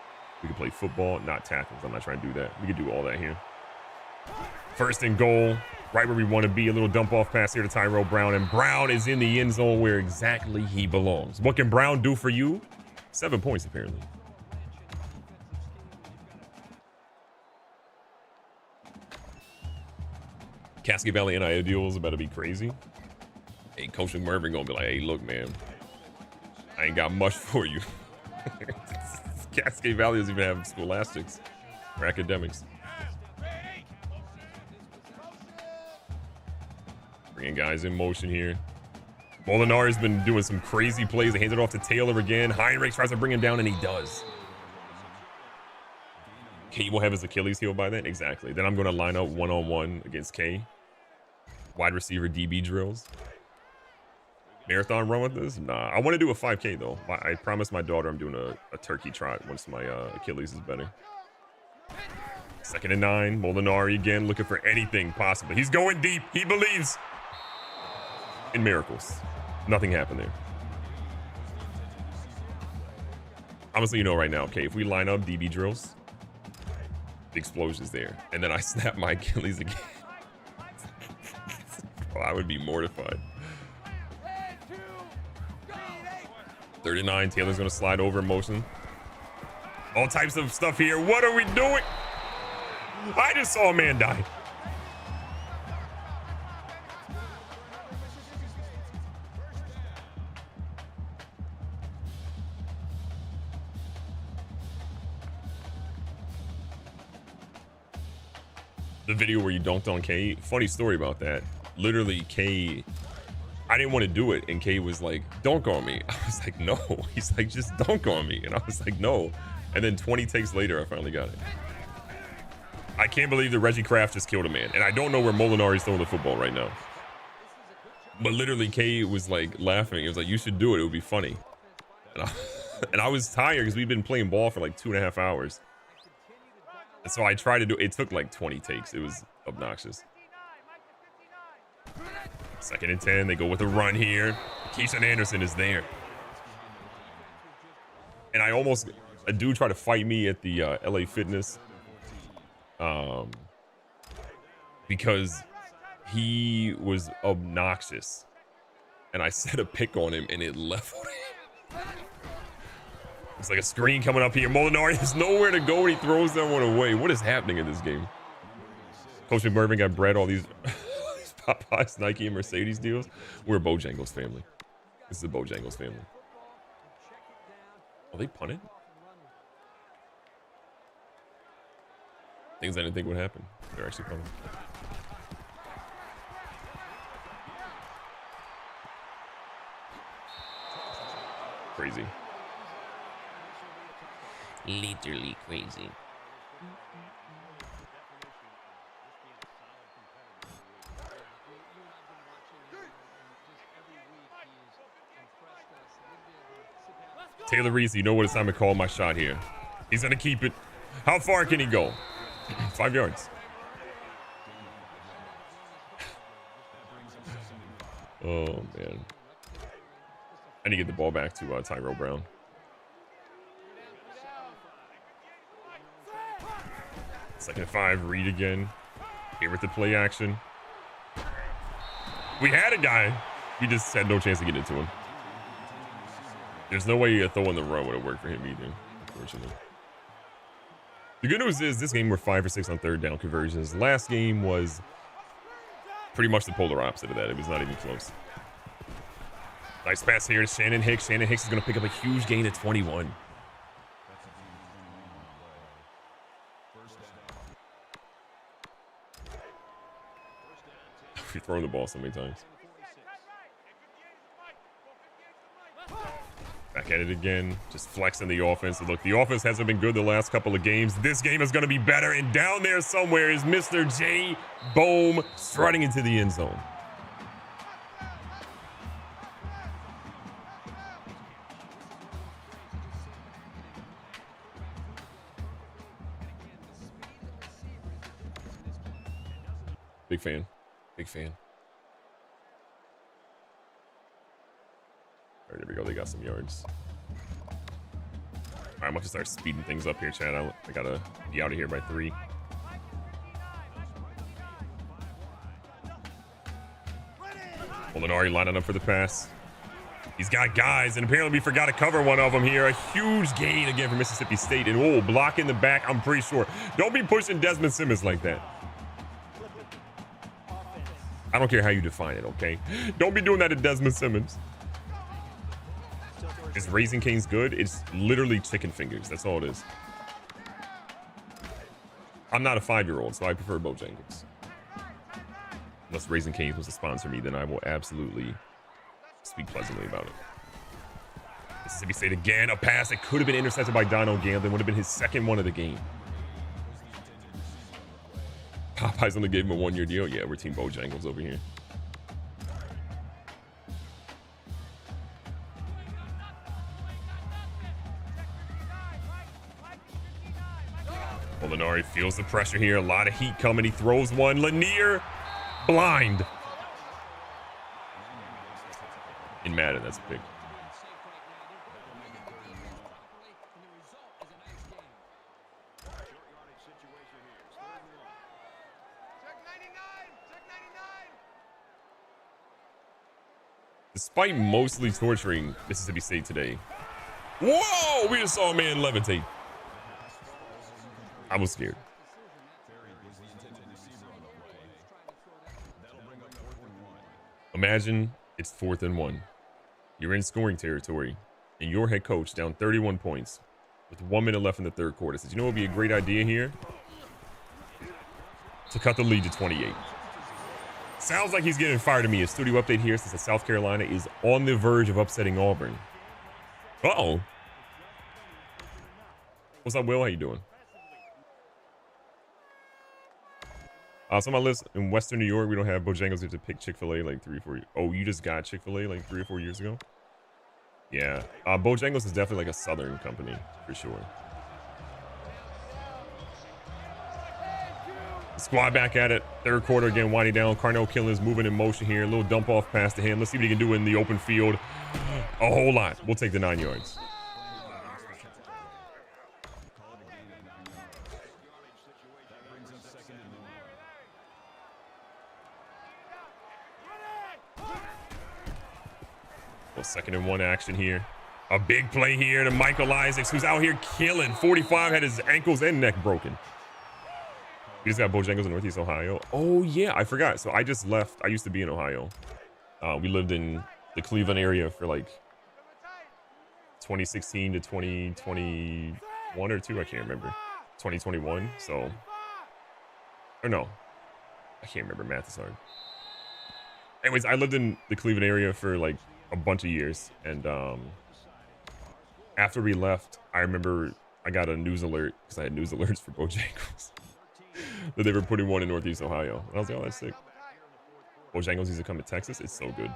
We can play football, not tackles. I'm not trying to do that. We can do all that here. First and goal, right where we want to be. A little dump off pass here to Tyrell Brown. And Brown is in the end zone where exactly he belongs. What can Brown do for you? 7 points, apparently. Cascade Valley NIL deal is about to be crazy. Hey, Coach McMurphy gonna be like, hey, look, man, I ain't got much for you. Cascade Valley doesn't even have scholastics or academics. Bringing guys in motion here. Molinari's been doing some crazy plays. They hand it off to Taylor again. Heinrich tries to bring him down, and he does. K will have his Achilles heel by then. Exactly. Then I'm going to line up one-on-one against K. Wide receiver DB drills. Marathon run with this? Nah. I want to do a 5K, though. I promised my daughter I'm doing a turkey trot once my Achilles is better. 2nd and 9. Molinari again looking for anything possible. He's going deep. He believes in miracles. Nothing happened there. Honestly, you know right now, okay, if we line up DB drills, the explosion's there. And then I snap my Achilles again. Oh, I would be mortified. 39, Taylor's gonna slide over in motion. All types of stuff here. What are we doing? I just saw a man die. The video where you dunked on K, funny story about that. Literally, K, I didn't want to do it, and K was like, dunk on me. I was like, no. He's like, just dunk on me. And I was like, no. And then 20 takes later, I finally got it. I can't believe that Reggie Kraft just killed a man. And I don't know where Molinari's throwing the football right now. But literally, K was like laughing. It was like, you should do it. It would be funny. And I was tired because we've been playing ball for like 2.5 hours. And so I tried to do it. Took like 20 takes. It was obnoxious. 2nd and 10. They go with a run here. Keyshawn Anderson is there. And a dude tried to fight me at the LA Fitness. Because he was obnoxious. And I set a pick on him and it leveled him. It's like a screen coming up here. Molinari has nowhere to go and he throws that one away. What is happening in this game? Coach McMurphy got bred all these Popeyes, Nike, and Mercedes deals. We're a Bojangles family. This is a Bojangles family. Oh, they punted? Things I didn't think would happen. They're actually punting. Crazy. Literally crazy. Taylor Reese, you know what it's time to call my shot here. He's going to keep it. How far can he go? 5 yards. Oh, man. I need to get the ball back to Tyrell Brown. Second and 5, Reed again. Here with the play action. We had a guy. We just had no chance to get into him. There's no way throwing the run would have worked for him either, unfortunately. The good news is this game we're 5 for 6 on 3rd down conversions. Last game was pretty much the polar opposite of that. It was not even close. Nice pass here to Shannon Hicks. Shannon Hicks is going to pick up a huge gain at 21. You're throwing the ball so many times. Back Back at it again. Just flexing the offense. Look, the offense hasn't been good the last couple of games. This game is going to be better. And down there somewhere is Mr. J. Boom strutting into the end zone. Big fan. Big fan. All right, there we go. They got some yards. All right, I'm going to start speeding things up here, Chad. I got to be out of here by 3. Molinari lining up for the pass. He's got guys, and apparently we forgot to cover one of them here. A huge gain again for Mississippi State. And, oh, block in the back, I'm pretty sure. Don't be pushing Desmond Simmons like that. I don't care how you define it, okay? Don't be doing that to Desmond Simmons. Is Raising Cane's good? It's literally chicken fingers. That's all it is. I'm not a 5-year-old, so I prefer Bojangles. Unless Raising Cane's was to sponsor me, then I will absolutely speak pleasantly about it. Mississippi State again. A pass that could have been intercepted by Dono Gamblin. Would have been his second one of the game. Popeyes only gave him a 1-year deal. Yeah, we're Team Bojangles over here. Molinari feels the pressure here. A lot of heat coming. He throws one. Lanier, blind. In Madden, that's a pick. Despite mostly torturing Mississippi State today. Whoa! We just saw a man levitate. I was scared. Imagine it's 4th and 1. You're in scoring territory, and your head coach down 31 points with 1 minute left in the 3rd quarter says, you know what would be a great idea here? To cut the lead to 28. Sounds like he's getting fired to me. A studio update here says that South Carolina is on the verge of upsetting Auburn. Uh-oh. What's up, Will? How you doing? So on my list in Western New York, we don't have Bojangles. We have to pick Chick-fil-A like 3 or 4 years. Oh, you just got Chick-fil-A like 3 or 4 years ago? Yeah. Bojangles is definitely like a Southern company for sure. Squad back at it. 3rd quarter again, winding down. Carnell Killings moving in motion here. A little dump off pass to him. Let's see what he can do in the open field. A whole lot. We'll take the 9 yards. Well, 2nd and 1 action here. A big play here to Michael Isaacs, who's out here killing. 45 had his ankles and neck broken. We just got Bojangles in Northeast Ohio. Oh, yeah, I forgot. So I just left. I used to be in Ohio. We lived in the Cleveland area for like 2016 to 2021 or 2. I can't remember. 2021. So, or no, I can't remember. Math is hard. Anyways, I lived in the Cleveland area for like a bunch of years. And after we left, I remember I got a news alert because I had news alerts for Bojangles. That they were putting one in Northeast Ohio. And I was like, oh, that's sick. Bojangles used to come to Texas. It's so good.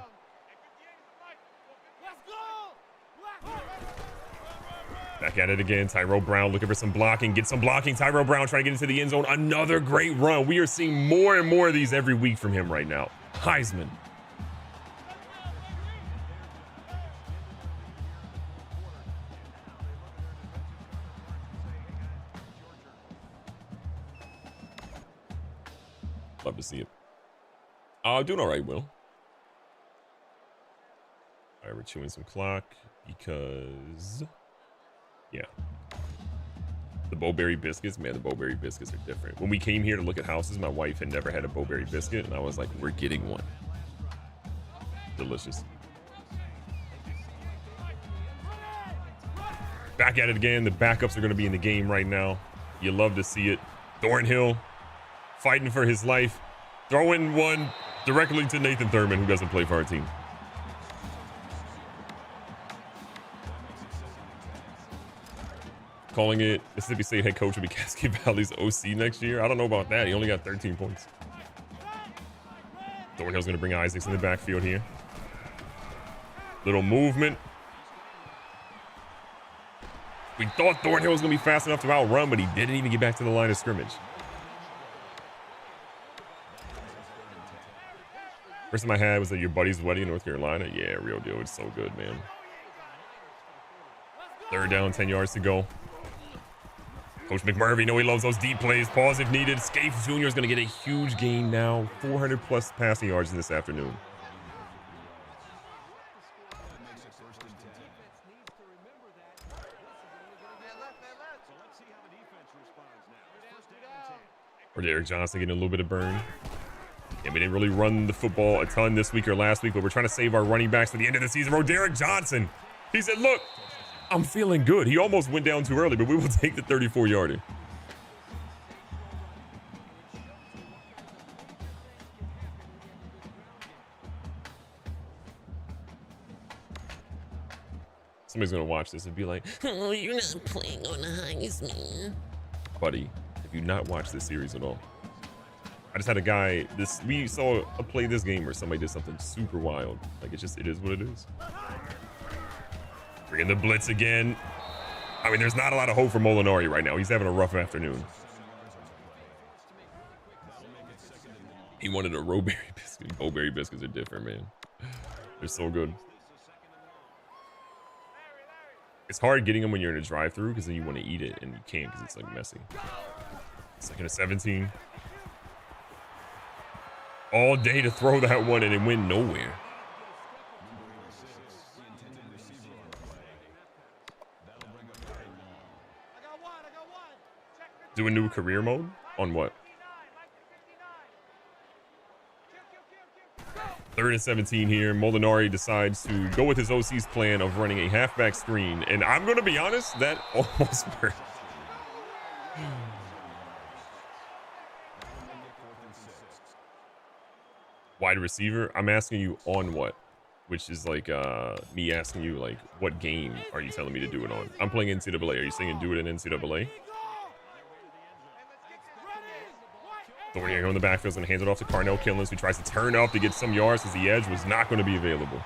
Back at it again. Tyrell Brown looking for some blocking. Get some blocking. Tyrell Brown trying to get into the end zone. Another great run. We are seeing more and more of these every week from him right now. Heisman. Love to see it. Doing all right, Will. All right, we're chewing some clock because, yeah. The Bowberry biscuits, man, the Bowberry biscuits are different. When we came here to look at houses, my wife had never had a Bowberry biscuit, and I was like, we're getting one. Delicious. Back at it again. The backups are going to be in the game right now. You love to see it. Thornhill fighting for his life, throwing one directly to Nathan Thurman, who doesn't play for our team. Calling it Mississippi State head coach will be Cascade Valley's OC next year. I don't know about that. He only got 13 points. Thornhill's going to bring Isaacs in the backfield here. Little movement. We thought Thornhill was going to be fast enough to outrun, but he didn't even get back to the line of scrimmage. First time I had was at your buddy's wedding in North Carolina. Yeah, real deal. It's so good, man. 3rd down, 10 yards to go. Coach McMurphy, know he loves those deep plays. Pause if needed. Scaife Jr. is going to get a huge gain now. 400 plus passing yards this afternoon. Or Derek Johnson getting a little bit of burn. Yeah, we didn't really run the football a ton this week or last week, but we're trying to save our running backs for the end of the season. Bro, Derek Johnson, he said, look, I'm feeling good. He almost went down too early, but we will take the 34-yarder. Somebody's going to watch this and be like, Oh, you're not playing on the Heisman. buddy, have you not watched this series at all? I just had a guy, we saw a play this game where somebody did something super wild. Like, it is what it is. Bringing the blitz again. I mean, there's not a lot of hope for Molinari right now. He's having a rough afternoon. He wanted a Roberry biscuit. Bowberry biscuits are different, man. They're so good. It's hard getting them when you're in a drive-thru because then you want to eat it and you can't because it's like messy. 2nd and 17. All day to throw that one and it went nowhere. Do a new career mode? On what? 3rd and 17 here. Molinari decides to go with his OC's plan of running a halfback screen. And I'm going to be honest, that almost worked. Wide receiver? I'm asking you on what? Which is like me asking you, like, what game are you telling me to do it on? I'm playing NCAA. Are you saying do it in NCAA? Thorny in the backfield is going to hand it off to Carnell Killens, who tries to turn up to get some yards because the edge was not going to be available.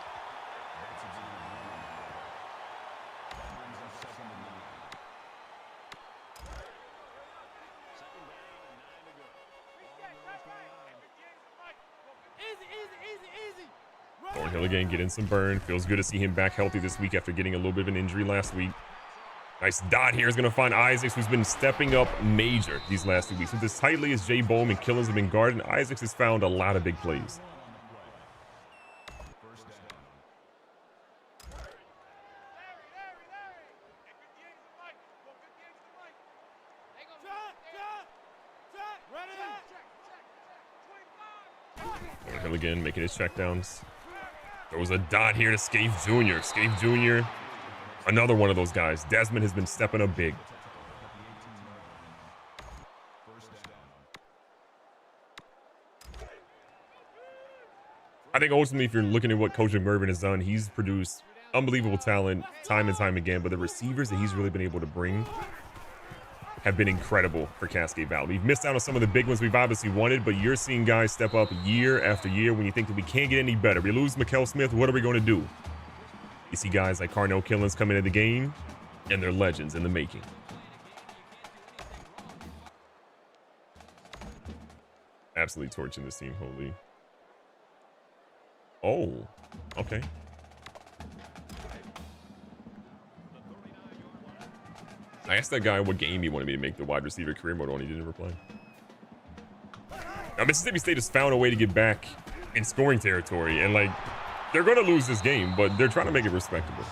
Thornhill again getting some burn. Feels good to see him back healthy this week after getting a little bit of an injury last week. Nice dot here is going to find Isaacs, who's been stepping up major these last 2 weeks. With as tightly as Jay Bohm and Killens have been guarded, Isaacs has found a lot of big plays. Thornhill again making his checkdowns. There was a dot here to Scaife Jr. Scaife Jr., another one of those guys. Desmond has been stepping up big. I think ultimately, if you're looking at what Coach McMurphy has done, he's produced unbelievable talent time and time again. But the receivers that he's really been able to bring have been incredible for Cascade Valley. We've missed out on some of the big ones we've obviously wanted, but you're seeing guys step up year after year when you think that we can't get any better. We lose Mikael Smith. What are we going to do? You see guys like Carnell Killens come into the game, and they're legends in the making. Absolutely torching this team, holy. Oh, okay. I asked that guy what game he wanted me to make the wide receiver career mode on. He didn't reply. Now, Mississippi State has found a way to get back in scoring territory, and like, they're going to lose this game, but they're trying to make it respectable.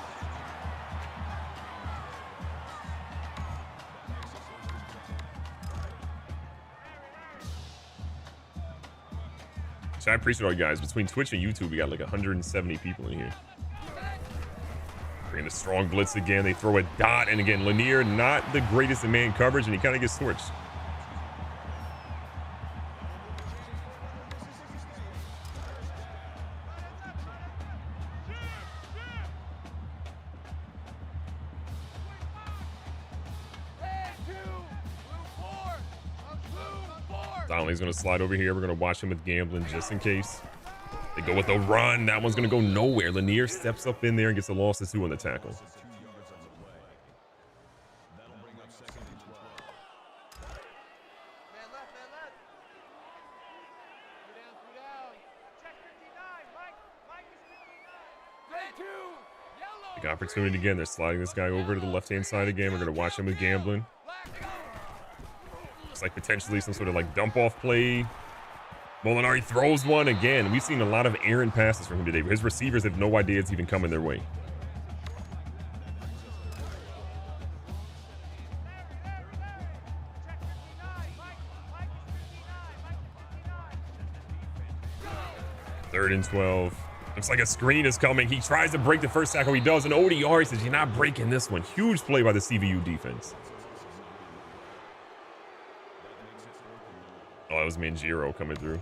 So I appreciate all you guys. Between Twitch and YouTube, we got like 170 people in here. Bringing a strong blitz again. They throw a dot, and again, Lanier, not the greatest in man coverage, and he kind of gets torched. Donnelly's going to slide over here. We're going to watch him with gambling just in case. They go with a run. That one's going to go nowhere. Lanier steps up in there and gets a loss of 2 on the tackle. Big opportunity again. They're sliding this guy over to the left-hand side again. We're going to watch him with gambling. Looks like potentially some sort of like dump-off play. Molinari throws one again. We've seen a lot of errant passes from him today. His receivers have no idea it's even coming their way. Third and 12. Looks like a screen is coming. He tries to break the first tackle. He does. An ODR. He says, you're not breaking this one. Huge play by the CVU defense. Oh, that was Manjiro coming through.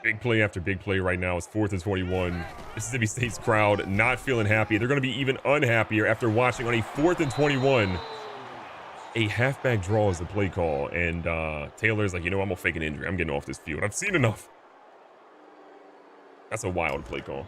Big play after big play right now. It's 4th and 21. Mississippi State's crowd not feeling happy. They're going to be even unhappier after watching on a 4th and 21. A halfback draw is the play call. And Taylor's like, you know, I'm going to fake an injury. I'm getting off this field. I've seen enough. That's a wild play call.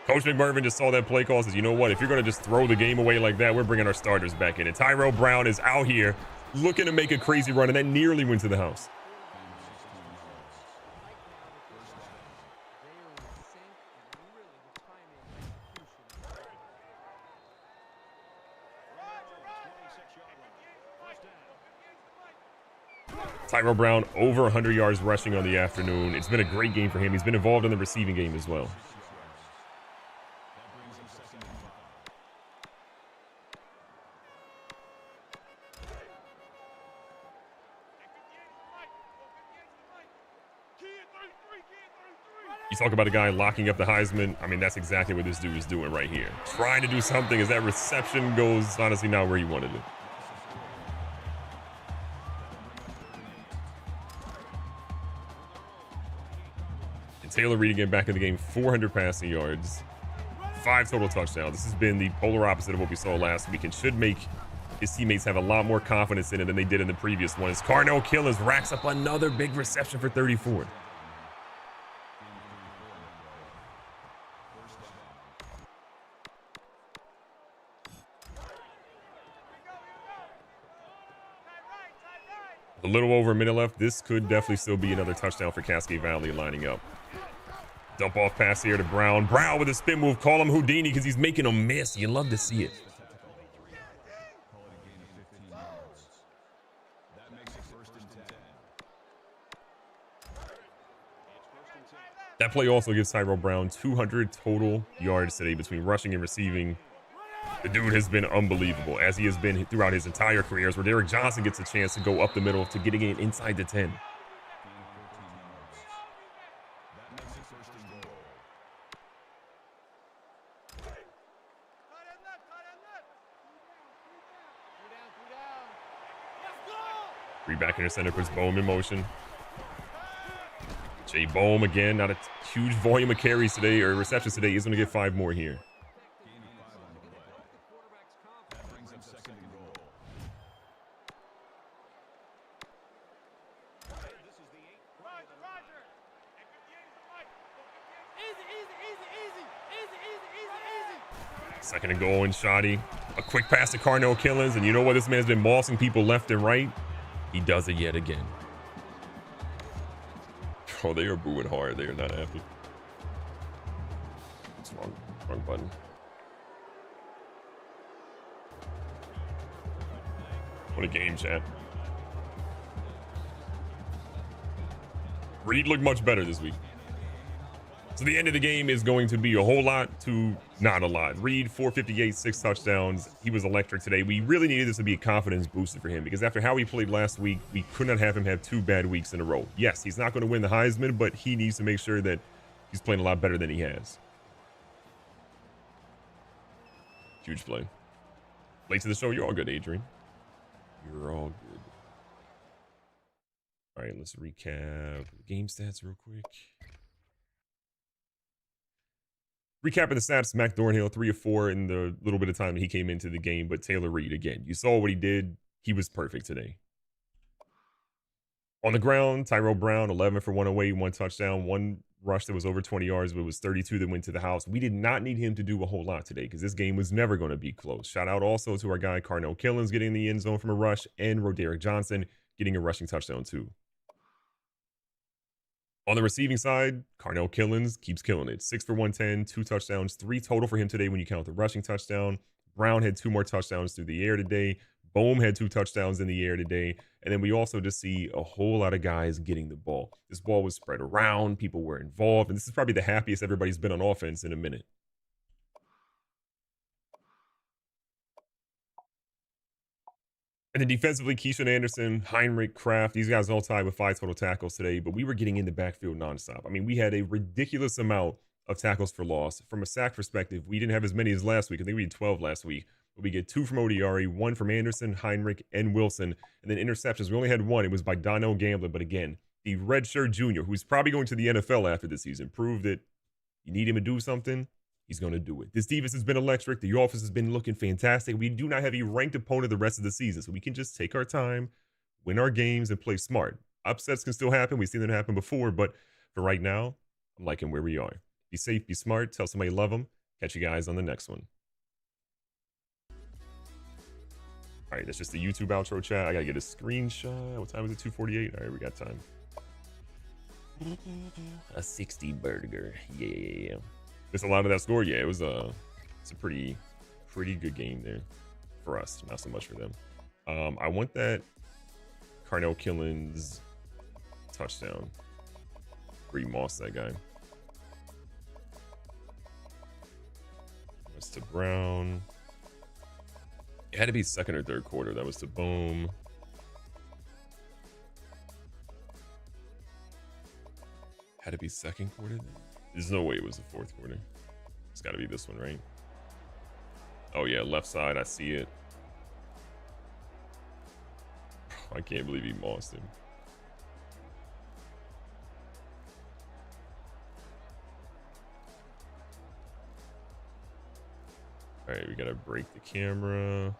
Coach McMurphy just saw that play call, says, you know what? If you're going to just throw the game away like that, we're bringing our starters back in. And Tyrell Brown is out here looking to make a crazy run, and that nearly went to the house. Tyrell Brown over 100 yards rushing on the afternoon. It's been a great game for him. He's been involved in the receiving game as well. You talk about a guy locking up the Heisman. I mean, that's exactly what this dude is doing right here. Trying to do something as that reception goes, honestly, not where he wanted it. And Taylor Reed again back in the game, 400 passing yards, 5 total touchdowns. This has been the polar opposite of what we saw last week and should make his teammates have a lot more confidence in it than they did in the previous one. As Carnell Killers racks up another big reception for 34. A little over a minute left. This could definitely still be another touchdown for Cascade Valley lining up. Dump off pass here to Brown. Brown with a spin move. Call him Houdini because he's making a miss. You love to see it. That play also gives Tyrell Brown 200 total yards today between rushing and receiving. The dude has been unbelievable, as he has been throughout his entire career, where Derek Johnson gets a chance to go up the middle to getting it inside the 10. Reed back in the center, puts Bohm in motion. Jay Bohm again, not a huge volume of carries today, or receptions today. He's going to get 5 more here. Second and goal and Shoddy. A quick pass to Carnell Killens, and you know what? This man's been mossing people left and right. He does it yet again. Oh, they are booing hard. They are not happy. It's wrong button. What a game, chat. Reed looked much better this week. So the end of the game is going to be a whole lot to not a lot. Reed, 458, 6 touchdowns. He was electric today. We really needed this to be a confidence booster for him because after how he played last week, we could not have him have 2 bad weeks in a row. Yes, he's not going to win the Heisman, but he needs to make sure that he's playing a lot better than he has. Huge play. Late to the show. You're all good, Adrian. You're all good. All right, let's recap game stats real quick. Recapping the stats, Mac Thornhill, 3 of 4 in the little bit of time that he came into the game. But Taylor Reed, again, you saw what he did. He was perfect today. On the ground, Tyrell Brown, 11 for 108, 1 touchdown, 1 rush that was over 20 yards, but it was 32 that went to the house. We did not need him to do a whole lot today because this game was never going to be close. Shout out also to our guy, Carnell Killens, getting in the end zone from a rush, and Roderick Johnson getting a rushing touchdown too. On the receiving side, Carnell Killens keeps killing it. 6 for 110, 2 touchdowns, 3 total for him today when you count the rushing touchdown. Brown had 2 more touchdowns through the air today. Bohm had 2 touchdowns in the air today. And then we also just see a whole lot of guys getting the ball. This ball was spread around. People were involved. And this is probably the happiest everybody's been on offense in a minute. And then defensively, Keyshawn Anderson, Heinrich, Kraft, these guys all tied with 5 total tackles today, but we were getting in the backfield nonstop. I mean, we had a ridiculous amount of tackles for loss. From a sack perspective, we didn't have as many as last week. I think we had 12 last week. But we get 2 from Odiari, 1 from Anderson, Heinrich, and Wilson. And then interceptions, we only had 1. It was by Donnell Gamblin. But again, the redshirt junior, who's probably going to the NFL after this season, proved that you need him to do something, he's going to do it. This defense has been electric. The offense has been looking fantastic. We do not have a ranked opponent the rest of the season, so we can just take our time, win our games, and play smart. Upsets can still happen. We've seen them happen before, but for right now, I'm liking where we are. Be safe, be smart, tell somebody you love them. Catch you guys on the next one. All right, that's just the YouTube outro chat. I got to get a screenshot. What time is it? 2:48. All right, we got time. A 60 burger. Yeah. There's a lot of that score. Yeah, it's a pretty good game there for us. Not so much for them. I want that Carnell Killens touchdown. Bree Moss, that guy. That's to Brown. It had to be second or third quarter. That was to Bohm. Had to be second quarter. There's no way it was the fourth quarter. It's got to be this one, right? Oh yeah, left side. I see it. I can't believe he mossed him. All right, we gotta break the camera.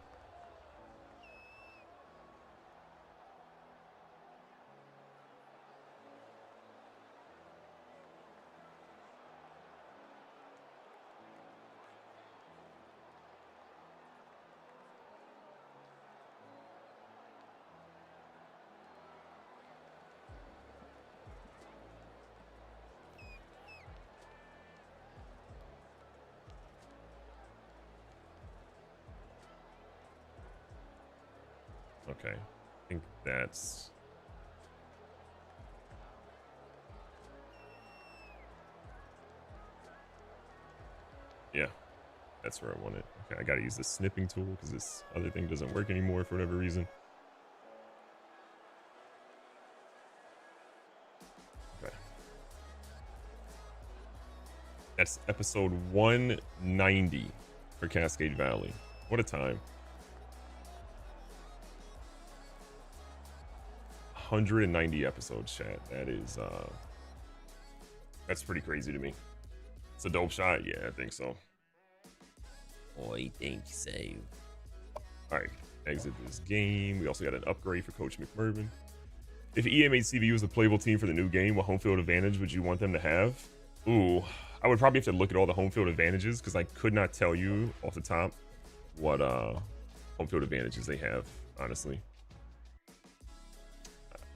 Okay, I think that's... Yeah, that's where I want it. Okay, I gotta use the snipping tool because this other thing doesn't work anymore for whatever reason. Okay. That's episode 190 for Cascade Valley. What a time. 190 episodes, chat. That is that's pretty crazy to me. It's a dope shot. Yeah, I think so. I think so. All right, exit this game. We also got an upgrade for Coach McMurvin. If EA made CVU as a playable team for the new game, what home field advantage would you want them to have? Ooh, I would probably have to look at all the home field advantages because I could not tell you off the top what home field advantages they have, honestly.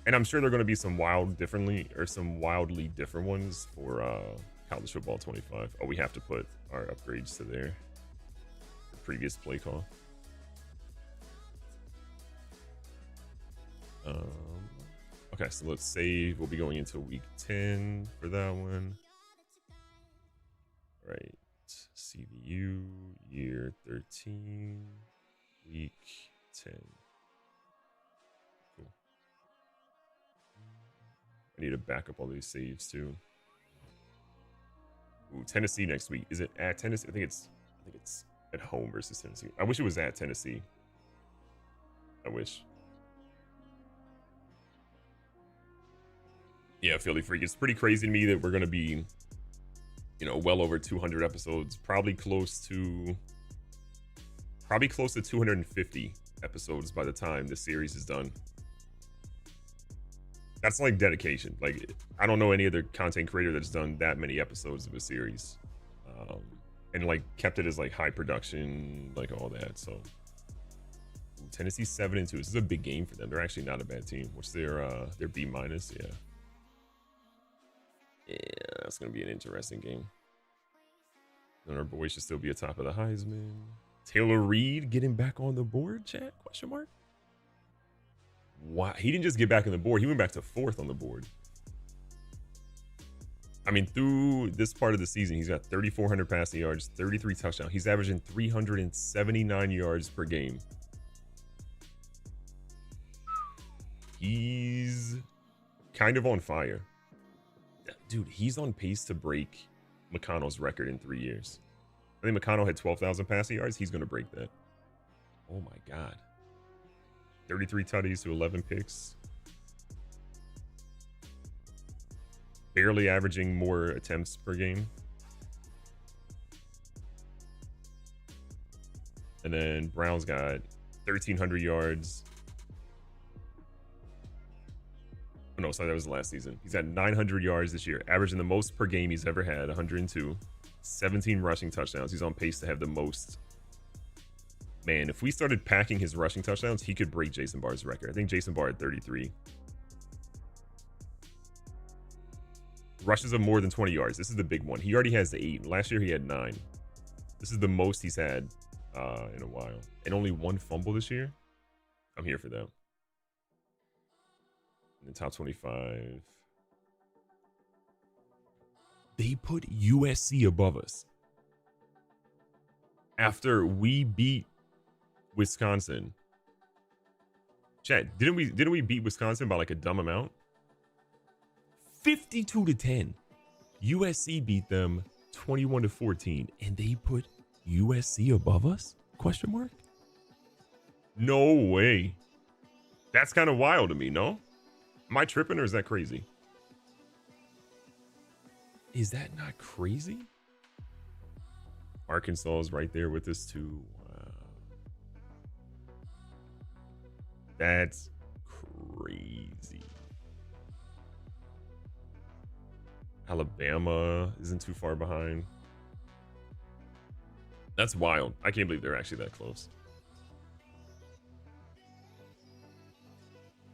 And I'm sure there are going to be some wildly different ones for College Football 25. Oh, we have to put our upgrades to there. The previous play call. Okay, so let's save. We'll be going into week 10 for that one. All right, CVU, year 13, week 10. I need to back up all these saves too. Ooh, Tennessee next week. Is it at Tennessee? I think it's at home versus Tennessee. I wish it was at Tennessee. I wish. Yeah, Philly Freak. It's pretty crazy to me that we're gonna be you know, well over 200 episodes, probably close to 250 episodes by the time the series is done. That's like dedication. Like, I don't know any other content creator that's done that many episodes of a series, and like kept it as like high production, like all that. So Tennessee 7-2. This is a big game for them. They're actually not a bad team. What's their B-? Yeah, that's gonna be an interesting game. And our boys should still be atop of the Heisman. Taylor Reed getting back on the board, chat? Question mark. Wow, he didn't just get back on the board. He went back to 4th on the board. I mean, through this part of the season, he's got 3,400 passing yards, 33 touchdowns. He's averaging 379 yards per game. He's kind of on fire. Dude, he's on pace to break McConnell's record in 3 years. I think McConnell had 12,000 passing yards. He's going to break that. Oh my God. 33 tutties to 11 picks. Barely averaging more attempts per game. And then Brown's got 1,300 yards. Oh, no, sorry, that was the last season. He's got 900 yards this year, averaging the most per game he's ever had, 102. 17 rushing touchdowns. He's on pace to have the most. Man, if we started packing his rushing touchdowns, he could break Jason Barr's record. I think Jason Barr had 33. Rushes of more than 20 yards. This is the big one. He already has 8. Last year he had 9. This is the most he's had in a while. And only 1 fumble this year. I'm here for that. In the top 25. They put USC above us. After we beat Wisconsin. Chat, didn't we beat Wisconsin by like a dumb amount? 52-10. USC beat them 21-14, and they put USC above us? Question mark? No way. That's kind of wild to me, no? Am I tripping or is that crazy? Is that not crazy? Arkansas is right there with us too. Wow. That's crazy. Alabama isn't too far behind. That's wild. I can't believe they're actually that close.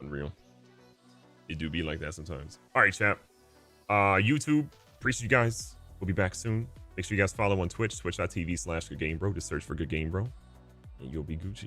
Unreal. It do be like that sometimes. All right, chat. YouTube, appreciate you guys. We'll be back soon. Make sure you guys follow on Twitch, twitch.tv/GoodGameBro. Just search for GoodGameBro, and you'll be Gucci.